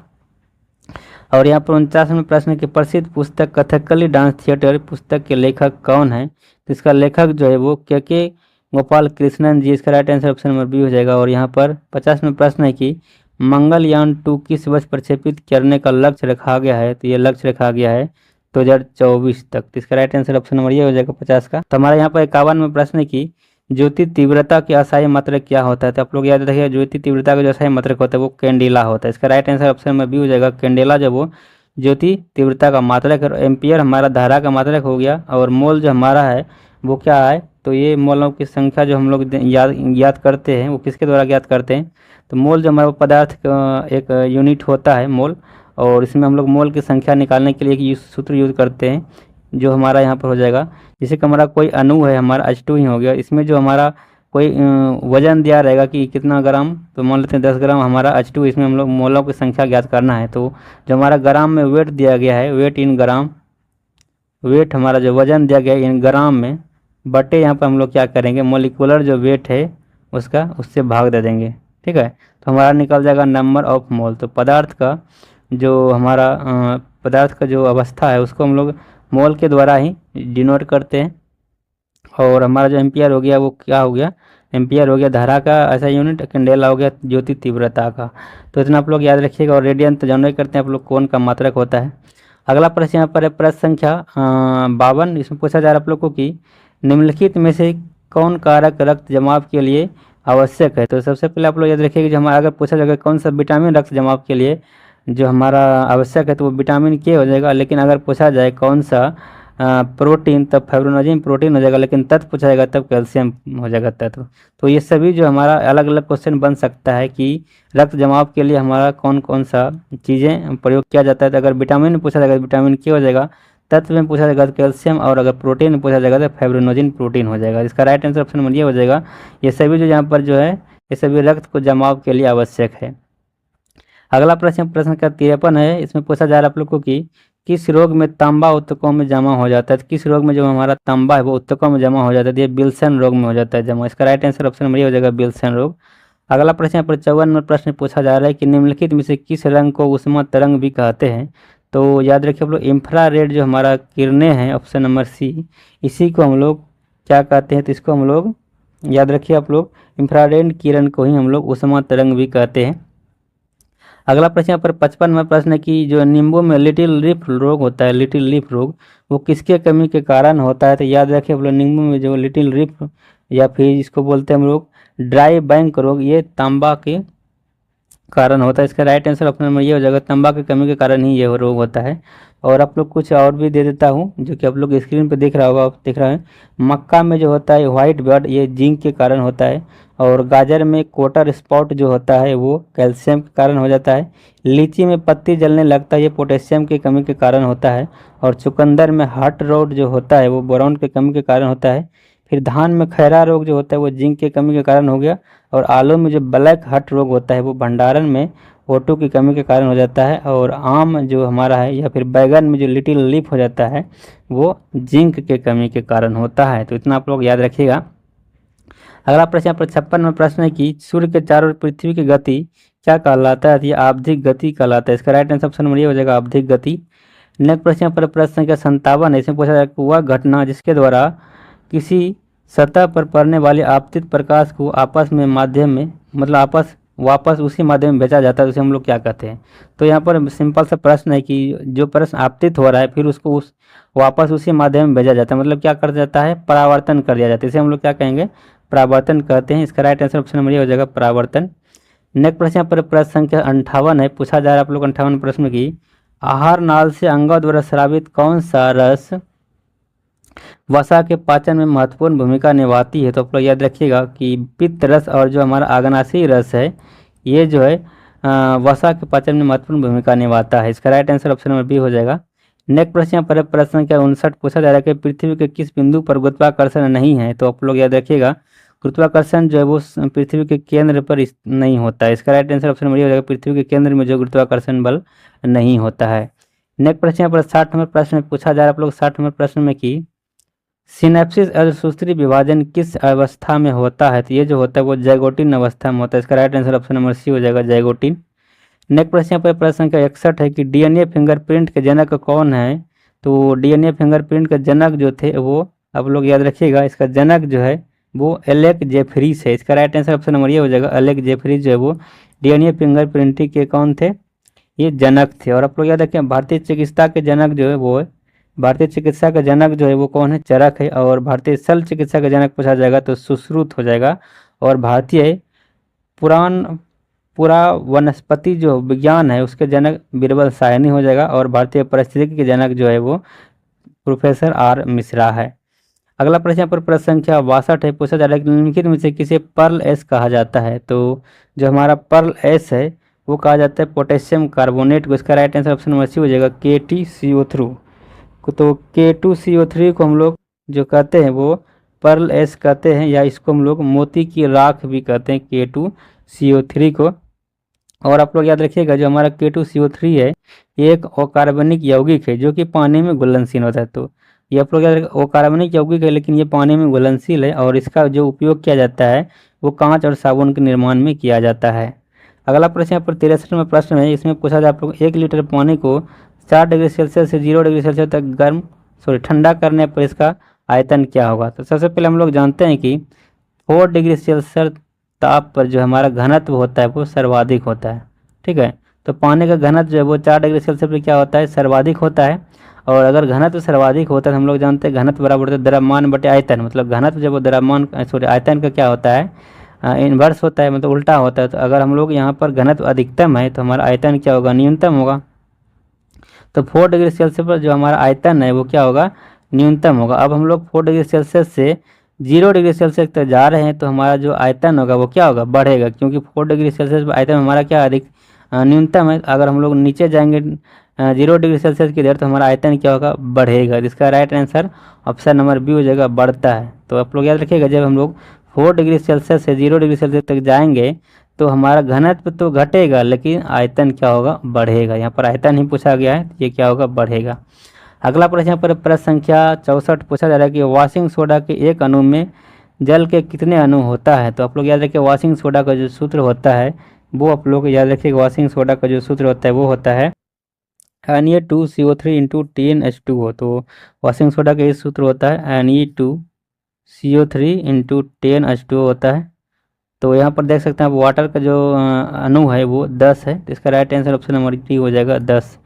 और यहाँ पर 49वें प्रश्न की प्रसिद्ध पुस्तक कथकली डांस थिएटर पुस्तक के लेखक कौन है? तो इसका लेखक जो है वो के गोपाल कृष्णन जी। इसका right answer option number B हो जाएगा। और यहाँ पर 50वें प्रश्न है कि मंगलयान 2 किस वर्ष प्रक्षेपित करने का लक्ष्य रखा गया है? तो ये लक्ष्य रखा गया है 2024 तक। तो इसका राइट आंसर ऑप्शन नंबर ये हो जाएगा 50 का। तो हमारा यहाँ पर 51वें प्रश्न है कि ज्योति तीव्रता की अस्थायी मात्रक क्या होता है? तो आप लोग याद रखिए, ज्योति तीव्रता का जो अस्थायी मात्रक होता है वो कैंडेला होता है। इसका right answer option number B हो जाएगा। कैंडेला जो वो ज्योति तीव्रता का मात्रक है। एम्पियर हमारा धारा का मात्रक हो गया। और मोल जो हमारा है वो क्या है? तो ये मोलों की संख्या जो हम लोग याद करते हैं वो किसके द्वारा ज्ञात करते हैं? तो मोल जो हमारा पदार्थ का एक यूनिट होता है मोल, और इसमें हम लोग मोल की संख्या निकालने के लिए एक सूत्र यूज करते हैं जो हमारा यहाँ पर हो जाएगा। जैसे कि हमारा कोई अणु है, हमारा H2 ही हो गया, इसमें जो हमारा कोई वजन दिया रहेगा कि कितना ग्राम, तो मान लेते हैं 10 ग्राम हमारा H2, इसमें हम लोग मोलों की संख्या ज्ञात करना है। तो जो हमारा ग्राम में वेट दिया गया है, वेट इन ग्राम, वेट हमारा जो वजन दिया गया है इन ग्राम में बटे यहाँ पर हम लोग क्या करेंगे, मोलिकुलर जो वेट है उसका उससे भाग दे देंगे। ठीक है, तो हमारा निकल जाएगा नंबर ऑफ मोल। तो पदार्थ का जो हमारा पदार्थ का जो अवस्था है उसको हम लोग मोल के द्वारा ही डिनोट करते हैं। और हमारा जो एम्पियर हो गया वो क्या हो गया? एम्पियर हो गया धारा का ऐसा यूनिट। कैंडेला हो गया ज्योति तीव्रता का। तो इतना आप लोग याद रखिएगा। और रेडियन तो जानते करते हैं आप लोग कौन का मात्रक होता है। अगला प्रश्न यहाँ पर है प्रश्न संख्या 52। इसमें पूछा जा रहा है आप लोग को कि निम्नलिखित में से कौन कारक रक्त जमाव के लिए आवश्यक है? तो सबसे पहले आप लोग याद रखिएगा, जो हमारा अगर पूछा जाएगा कौन सा विटामिन रक्त जमाव के लिए जो हमारा आवश्यक है तो वो विटामिन के हो जाएगा। लेकिन अगर पूछा जाए कौन सा प्रोटीन, तब फाइब्रोनोजिन प्रोटीन हो जाएगा। लेकिन तत्व पूछा जाएगा तब कैल्शियम हो जाएगा तत्व। तो ये सभी जो हमारा अलग अलग क्वेश्चन बन सकता है कि रक्त जमाव के लिए हमारा कौन कौन सा चीज़ें प्रयोग किया जाता है। तो अगर विटामिन में पूछा जाएगा तो विटामिन के हो जाएगा, तत्व में पूछा जाएगा तो कैल्शियम, और अगर प्रोटीन में पूछा जाएगा तो फाइब्रोनोजिन प्रोटीन हो जाएगा। इसका राइट आंसर ऑप्शन नंबर ये हो जाएगा। ये सभी जो यहाँ पर जो है ये सभी रक्त को जमाव के लिए आवश्यक है। अगला प्रश्न प्रश्न का 53 है। इसमें पूछा जा रहा है आप लोग को कि किस रोग में तांबा ऊतकों में जमा हो जाता है? तो किस रोग में जो हमारा तांबा है वो ऊतकों में जमा हो जाता है? ये विल्सन रोग में हो जाता है जमा। इसका राइट आंसर ऑप्शन नंबर ये हो जाएगा विल्सन रोग। अगला प्रश्न यहाँ पर 54 नंबर प्रश्न पूछा जा रहा है कि निम्नलिखित में से किस रंग को ऊष्मा तरंग भी कहते हैं? तो याद रखिए आप लोग इंफ्रारेड जो हमारा किरणें हैं ऑप्शन नंबर सी, इसी को हम लोग क्या कहते हैं? तो इसको हम लोग याद रखिए आप लोग इंफ्रारेड किरण को ही हम लोग ऊष्मा तरंग भी कहते हैं। अगला प्रश्न यहाँ पर 55वां प्रश्न है कि जो नींबू में लिटिल लीफ रोग होता है, लिटिल लीफ रोग वो किसके कमी के कारण होता है? तो याद रखिए आप लोग नींबू में जो लिटिल लीफ या फिर इसको बोलते हैं हम लोग ड्राई बैंक रोग, ये तांबा के कारण होता है। इसका राइट आंसर ऑप्शन नंबर ये हो जाएगा, तांबा की कमी के कारण ही ये रोग होता है। और आप लोग कुछ और भी दे देता हूँ जो कि आप लोग स्क्रीन पे देख रहा होगा, आप देख रहे हैं मक्का में जो होता है व्हाइट ब्लड, ये जिंक के कारण होता है। और गाजर में कोटर स्पॉट जो होता है वो कैल्शियम के कारण हो जाता है। लीची में पत्ती जलने लगता है, ये पोटेशियम की कमी के कारण होता है। और चुकंदर में हार्ट रोड जो होता है वो बोरॉन की कमी के कारण होता है। फिर धान में खैरा रोग जो होता है वो जिंक की कमी के कारण हो गया। और आलू में जो ब्लैक हार्ट रोग होता है वो भंडारण में O2 की कमी के कारण हो जाता है। और आम जो हमारा है या फिर बैगन में जो लिटिल लीफ हो जाता है वो जिंक के कमी के कारण होता है। तो इतना आप लोग याद रखिएगा। अगला प्रश्न 56 में प्रश्न है कि सूर्य के चारों ओर पृथ्वी की गति क्या कहलाता है? ये आवधिक गति कहलाता है। इसका राइट आंसर ऑप्शन नंबर ये हो जाएगा आवधिक गति। नेक्स्ट प्रश्न पर प्रश्न संख्या 57 है। इसमें पूछा जाएगा वह घटना जिसके द्वारा किसी सतह पर पड़ने वाले आपतित प्रकाश को आपस में माध्यम में मतलब आपस वापस उसी माध्यम में भेजा जाता है, उसे हम लोग क्या कहते हैं। तो यहाँ पर सिंपल सा प्रश्न है कि जो प्रश्न आपतित हो रहा है फिर उसको वापस उसी माध्यम में भेजा जाता है, मतलब क्या कर जाता है, परावर्तन कर दिया जाता है, इसे हम लोग क्या कहेंगे, परावर्तन कहते हैं। इसका राइट आंसर ऑप्शन नंबर ये हो जाएगा, परावर्तन। नेक्स्ट प्रश्न यहाँ पर प्रश्न संख्या 58 है, पूछा जा रहा है आप लोग 58 प्रश्न की, आहार नाल से अंगों द्वारा स्रावित कौन सा रस वसा के पाचन में महत्वपूर्ण भूमिका निभाती है। तो आप लोग याद रखिएगा कि पित्त रस और जो हमारा आग्नाशयी रस है ये जो है वसा के पाचन में महत्वपूर्ण भूमिका निभाता है। इसका right answer option number B हो जाएगा। नेक्स्ट प्रश्न यहाँ पर प्रश्न संख्या 59 पूछा जा रहा है कि पृथ्वी के किस बिंदु पर गुरुत्वाकर्षण नहीं है। तो आप लोग याद रखिएगा गुरुत्वाकर्षण जो है वो पृथ्वी के केंद्र पर नहीं होता है। इसका राइट आंसर ऑप्शन नंबर ये हो जाएगा, पृथ्वी के केंद्र में जो गुरुत्वाकर्षण बल नहीं होता है। नेक्स्ट प्रश्न यहाँ पर 60 नंबर प्रश्न में पूछा जा रहा है आप लोग 60 नंबर प्रश्न में कि सिनेप्सिस और सूत्री विभाजन किस अवस्था में होता है। तो ये जो होता है वो जैगोटिन अवस्था में होता है। इसका right answer option number C हो जाएगा, जैगोटिन। नेक्स्ट प्रश्न यहाँ पर प्रश्न संख्या 61 है कि डीएनए फिंगरप्रिंट के जनक कौन है। तो डीएनए फिंगरप्रिंट के जनक जो थे वो आप लोग याद रखिएगा, इसका जनक जो है वो एलेक जेफरीज है। इसका राइट आंसर ऑप्शन नंबर ये हो जाएगा, एलेक जेफरीज जो है वो डीएनए फिंगरप्रिंटिंग के कौन थे, ये जनक थे। और आप लोग याद रखें भारतीय चिकित्सा के जनक जो है वो भारतीय चिकित्सा का जनक जो है वो कौन है, चरक है। और भारतीय शल्य चिकित्सा का जनक पूछा जाएगा तो सुश्रुत हो जाएगा। और भारतीय पूरा वनस्पति जो विज्ञान है उसके जनक बीरबल साहनी हो जाएगा। और भारतीय पारिस्थितिकी के जनक जो है वो प्रोफेसर आर मिश्रा है। अगला प्रश्न यहाँ पर प्रश्न संख्या 62 है, पूछा जा रहा है कि निम्नलिखित में से किसे पर्ल एस कहा जाता है। तो जो हमारा पर्ल एस है वो कहा जाता है पोटेशियम कार्बोनेट को। इसका right answer option number C हो जाएगा, KTCO3। तो K2CO3 को हम लोग जो कहते हैं वो पर्ल एस कहते हैं, या इसको हम लोग मोती की राख भी कहते हैं, K2CO3 को। और आप लोग याद रखिएगा जो हमारा K2CO3 है ये एक अकार्बनिक यौगिक है जो कि पानी में घुलनशील होता है। तो ये आप लोग याद रखिए अकार्बनिक यौगिक है लेकिन ये पानी में घुलनशील है, और इसका जो उपयोग किया जाता है वो कांच और साबुन के निर्माण में किया जाता है। अगला प्रश्न यहाँ पर 63 में प्रश्न है, इसमें पूछा जाए आप लोग 1 लीटर पानी को 4 डिग्री सेल्सियस से 0 डिग्री सेल्सियस तक ठंडा करने पर इसका आयतन क्या होगा। तो सबसे पहले हम लोग जानते हैं कि 4 डिग्री सेल्सियस ताप पर जो हमारा घनत्व होता है वो सर्वाधिक होता है, ठीक है। तो पानी का घनत्व जो है वो 4 डिग्री सेल्सियस पर क्या होता है, सर्वाधिक होता है। और अगर घनत्व सर्वाधिक होता है तो हम लोग जानते हैं घनत्व बराबर होता है द्रव्यमान बटे आयतन, मतलब घनत्व जब वो द्रव्यमान आयतन का क्या होता है, इन्वर्स होता है, मतलब उल्टा होता है। तो अगर हम लोग यहाँ पर घनत्व अधिकतम है तो हमारा आयतन क्या होगा, न्यूनतम होगा। तो 4 डिग्री सेल्सियस पर जो हमारा आयतन है वो क्या होगा, न्यूनतम होगा। अब हम लोग 4 डिग्री सेल्सियस से 0 डिग्री सेल्सियस तक जा रहे हैं तो हमारा जो आयतन होगा वो क्या होगा, बढ़ेगा, क्योंकि 4 डिग्री सेल्सियस पर आयतन हमारा क्या अधिक न्यूनतम है। अगर हम लोग नीचे जाएंगे 0 डिग्री सेल्सियस की दर तो हमारा आयतन क्या होगा, बढ़ेगा। इसका right answer option number B हो जाएगा, बढ़ता है। तो आप लोग याद रखिएगा जब हम लोग 4 डिग्री सेल्सियस से 0 डिग्री सेल्सियस तक जाएंगे तो हमारा घनत्व तो घटेगा लेकिन आयतन क्या होगा, बढ़ेगा। यहाँ पर आयतन ही पूछा गया है, ये क्या होगा, बढ़ेगा। अगला प्रश्न यहाँ पर प्रश्न संख्या 64 पूछा जा रहा है कि वॉशिंग सोडा के एक अणु में जल के कितने अणु होता है। तो आप लोग याद रखिए वॉशिंग सोडा का जो सूत्र होता है वो आप लोग याद रखिए, वॉशिंग सोडा का जो सूत्र होता है वो होता है Na2CO3 × 10H2O। तो वॉशिंग सोडा का ये सूत्र होता है Na2CO3 × 10H2O होता है। तो यहाँ पर देख सकते हैं आप वाटर का जो अणु है वो 10 है। तो इसका right answer option number D हो जाएगा, 10।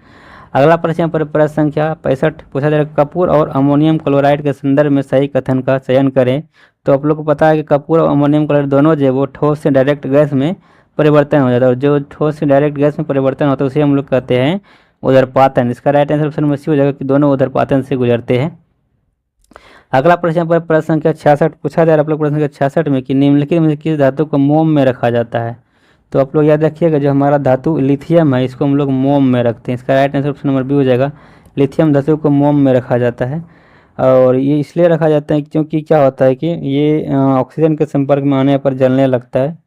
अगला प्रश्न यहाँ पर प्रश्न संख्या 65 पूछा जा रहा है कपूर और अमोनियम क्लोराइड के संदर्भ में सही कथन का चयन करें। तो आप लोग को पता है कि कपूर और अमोनियम क्लोराइड दोनों जो है वो ठोस से डायरेक्ट गैस में परिवर्तन हो जाता है, और जो ठोस से डायरेक्ट गैस में परिवर्तन होता है उसे हम लोग कहते हैं उदरपातन। इसका right answer option number C हो जाएगा कि दोनों उदरपातन से गुजरते हैं। अगला प्रश्न पर प्रश्न संख्या 66 पूछा जा रहा है आप लोग प्रश्न संख्या 66 में कि निम्नलिखित में किस धातु को मोम में रखा जाता है। तो आप लोग याद रखिएगा जो हमारा धातु लिथियम है इसको हम लोग मोम में रखते हैं। इसका right answer option number B हो जाएगा, लिथियम धातु को मोम में रखा जाता है। और ये इसलिए रखा जाता है क्योंकि क्या होता है कि ये ऑक्सीजन के संपर्क में आने पर जलने लगता है,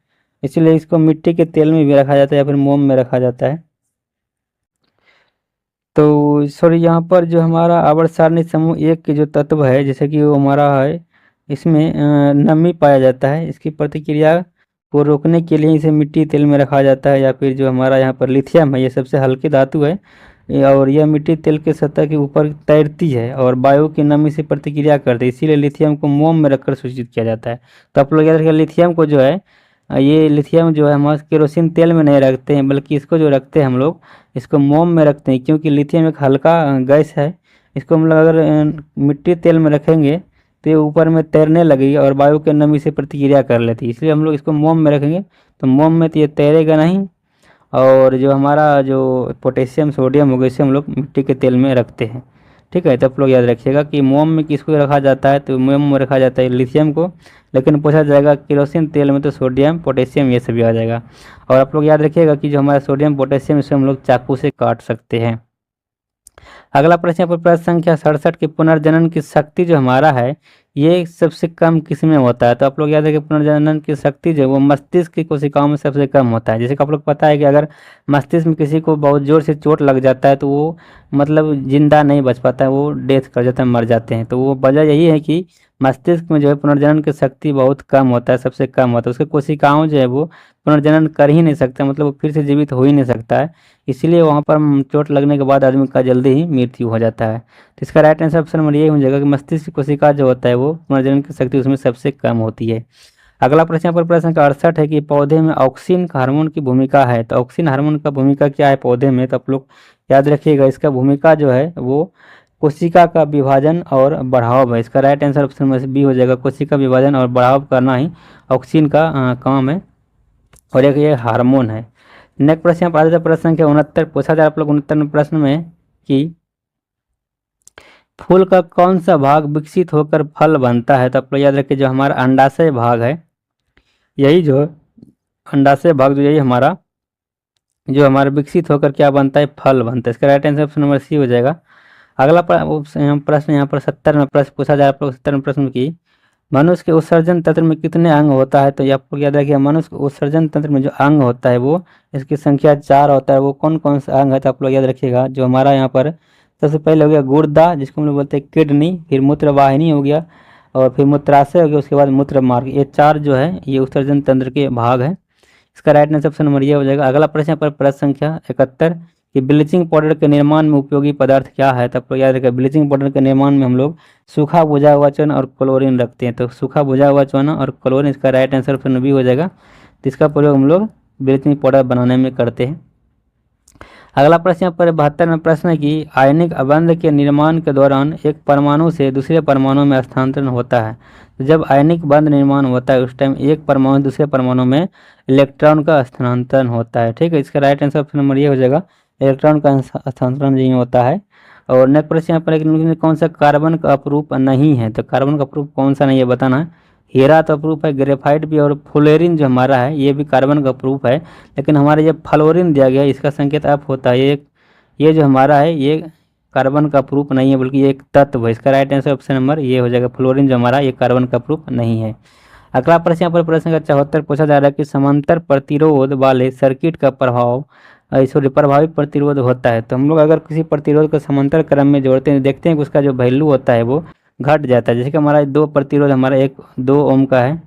इसीलिए इसको मिट्टी के तेल में भी रखा जाता है या फिर मोम में रखा जाता है। तो सॉरी यहाँ पर जो हमारा आवर्त सारणी समूह 1 के जो तत्व है जैसे कि वो हमारा है, इसमें नमी पाया जाता है। इसकी प्रतिक्रिया को रोकने के लिए इसे मिट्टी तेल में रखा जाता है, या फिर जो हमारा यहाँ पर लिथियम है ये सबसे हल्की धातु है और यह मिट्टी तेल के सतह के ऊपर तैरती है और वायु की नमी से प्रतिक्रिया करती है, इसीलिए लिथियम को मोम में रखकर सूचित किया जाता है। तो आप लोग याद रखिए लिथियम को जो है ये लिथियम जो है हम केरोसिन तेल में नहीं रखते हैं, बल्कि इसको जो रखते हैं हम लोग इसको मोम में रखते हैं, क्योंकि लिथियम एक हल्का गैस है। इसको हम लोग अगर मिट्टी तेल में रखेंगे तो ये ऊपर में तैरने लगेगी और वायु के नमी से प्रतिक्रिया कर लेती है, इसलिए हम लोग इसको मोम में रखेंगे। तो मोम में तो ये तैरेगा नहीं। और जो हमारा जो पोटेशियम सोडियम हो गया इसे हम लोग मिट्टी के तेल में रखते हैं। ठीक है, तो आप लोग याद रखिएगा कि मोम में किसको रखा जाता है, तो मोम में रखा जाता है लिथियम को, लेकिन पूछा जाएगा केरोसिन तेल में तो सोडियम पोटेशियम ये सभी आ जाएगा। और आप लोग याद रखिएगा कि जो हमारा सोडियम पोटेशियम इसे हम लोग चाकू से काट सकते हैं। अगला प्रश्न यहाँ पर प्रश्न संख्या 67 की पुनर्जनन की शक्ति जो हमारा है ये सबसे कम किस में होता है। तो आप लोग याद रखिए पुनर्जनन की शक्ति जो है वो मस्तिष्क की कोशिकाओं में सबसे कम होता है। जैसे कि आप लोग पता है कि अगर मस्तिष्क में किसी को बहुत जोर से चोट लग जाता है तो वो मतलब जिंदा नहीं बच पाता है, वो डेथ कर जाता है, मर जाते हैं। तो वो वजह यही है कि मस्तिष्क में जो है पुनर्जनन की शक्ति बहुत कम होता है, सबसे कम होता है। उसके कोशिकाओं जो है वो पुनर्जनन कर ही नहीं सकता, मतलब वो फिर से जीवित हो ही नहीं सकता है। इसलिए वहाँ पर चोट लगने के बाद आदमी का जल्दी ही मृत्यु हो जाता है। तो इसका राइट आंसर ऑप्शन नंबर ये हो जाएगा कि मस्तिष्क की कोशिका जो होता है वो पुनर्जनन की शक्ति उसमें सबसे कम होती है। अगला प्रश्न पर प्रश्न का 68 है कि पौधे में ऑक्सीन हार्मोन की भूमिका है। तो ऑक्सीन हार्मोन का भूमिका क्या है पौधे में, तो आप लोग याद रखिएगा इसका भूमिका जो है वो कोशिका का विभाजन और बढ़ाव है। इसका राइट आंसर ऑप्शन में बी हो जाएगा, कोशिका विभाजन और बढ़ाव करना ही ऑक्सीन का काम है और एक ये हार्मोन है। नेक्स्ट प्रश्न पर प्रश्न संख्या 69 पूछा जाए आप लोग 69 प्रश्न में कि फूल का कौन सा भाग विकसित होकर फल बनता है। तो आप लोग याद रखिए जो हमारा अंडाशय भाग है यही जो अंडाशय भाग जो यही हमारा जो हमारा विकसित होकर क्या बनता है फल बनता है। इसका right answer option number C हो जाएगा। अगला प्रश्न यहाँ पर 70 में प्रश्न पूछा जाए आप लोग 70 में प्रश्न की मनुष्य के उत्सर्जन तंत्र में कितने अंग होता है। तो ये आपको याद रखिए मनुष्य के उत्सर्जन तंत्र में जो अंग होता है वो इसकी संख्या 4 होता है। वो कौन कौन सा अंग है तो आप लोग याद रखिएगा जो हमारा यहाँ पर सबसे पहले हो गया गुर्दा जिसको हम लोग बोलते हैं किडनी, फिर मूत्रवाहिनी हो गया और फिर मूत्राशय हो गया, उसके बाद मूत्र मार्ग। ये 4 जो है ये उत्सर्जन तंत्र के भाग है। इसका राइट आंसर ऑप्शन नंबर ये हो जाएगा। अगला प्रश्न पर प्रश्न संख्या 71 कि ब्लीचिंग पाउडर के निर्माण में उपयोगी पदार्थ क्या है। तो आपको याद रखिए ब्लीचिंग पाउडर के निर्माण में हम लोग सूखा भुजा हुआ चूना और क्लोरीन रखते हैं। तो सूखा भुजा हुआ चूना और क्लोरीन इसका राइट आंसर ऑप्शन बी हो जाएगा। तो इसका प्रयोग हम लोग ब्लीचिंग पाउडर बनाने में करते हैं। अगला प्रश्न पर 72 में प्रश्न है कि आयनिक अबंध के निर्माण के दौरान एक परमाणु से दूसरे परमाणु में स्थानांतरण होता है। तो जब आयनिक बंध निर्माण होता है उस टाइम एक परमाणु दूसरे परमाणु में इलेक्ट्रॉन का स्थानांतरण होता है। ठीक है, इसका राइट आंसर ऑप्शन नंबर ये हो जाएगा, इलेक्ट्रॉन का स्थानांतरण नहीं होता है। और नेक्स्ट प्रश्न यहाँ पर कौन सा कार्बन का अपरूप नहीं है। तो कार्बन का अपरूप कौन सा नहीं है बताना है। हीरा तो अपरूप है, ग्रेफाइट भी, और फ्लोरीन जो हमारा है ये भी कार्बन का अपरूप है। लेकिन हमारे जब फ्लोरीन दिया गया है इसका संकेत अप होता है। ये जो हमारा है ये कार्बन का प्रूफ नहीं है बल्कि ये एक तत्व है। इसका राइट आंसर ऑप्शन नंबर ये हो जाएगा, फ्लोरीन जो हमारा ये कार्बन का प्रूफ नहीं है। अगला प्रश्न यहाँ पर प्रश्न का 74 पूछा जा रहा है कि समांतर प्रतिरोध वाले सर्किट का प्रभावी प्रतिरोध होता है। तो हम लोग अगर किसी प्रतिरोध को समांतर क्रम में जोड़ते हैं देखते हैं कि उसका जो वैल्यू होता है वो घट जाता है। जैसे कि हमारा 2 प्रतिरोध हमारा एक 2 ओम का है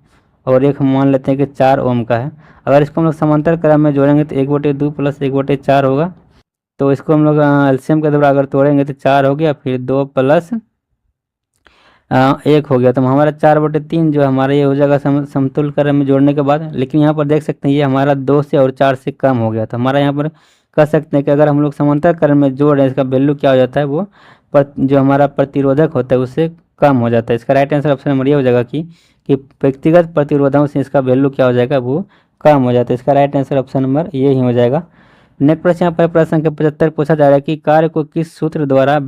और एक हम मान लेते हैं कि 4 ओम का है। अगर इसको हम लोग समांतर क्रम में जोड़ेंगे तो 1/2 प्लस 1/4 होगा। तो इसको हम लोग एलसीएम के द्वारा अगर तोड़ेंगे तो 4 हो गया, फिर 2 प्लस 1 हो गया। तो हमारा 4/3 जो हमारा ये हो जाएगा समतुल्य क्रम में जोड़ने के बाद। लेकिन यहाँ पर देख सकते हैं ये हमारा 2 से और 4 से कम हो गया। तो हमारा यहाँ पर कह सकते हैं कि अगर हम लोग समांतर क्रम में जोड़ रहे हैं इसका वैल्यू क्या हो जाता है वो जो हमारा प्रतिरोधक होता है उससे कम हो जाता है। इसका राइट आंसर ऑप्शन नंबर ये हो जाएगा कि व्यक्तिगत प्रतिरोधों से इसका वैल्यू क्या हो जाएगा वो कम हो जाता है। इसका राइट आंसर ऑप्शन नंबर ये ही हो जाएगा। नेक्स्ट प्रश्न यहाँ पर प्रश्न संख्या 75 पूछा जा रहा है कि कार्य को किस सूत्र द्वारा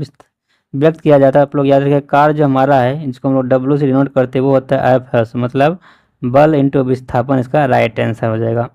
व्यक्त किया जाता है। आप लोग याद रखिए कार्य जो हमारा है जिसको हम लोग W से डिनोट करते हैं वो होता है एफ एस, मतलब बल इंटू विस्थापन। इसका राइट आंसर हो जाएगा।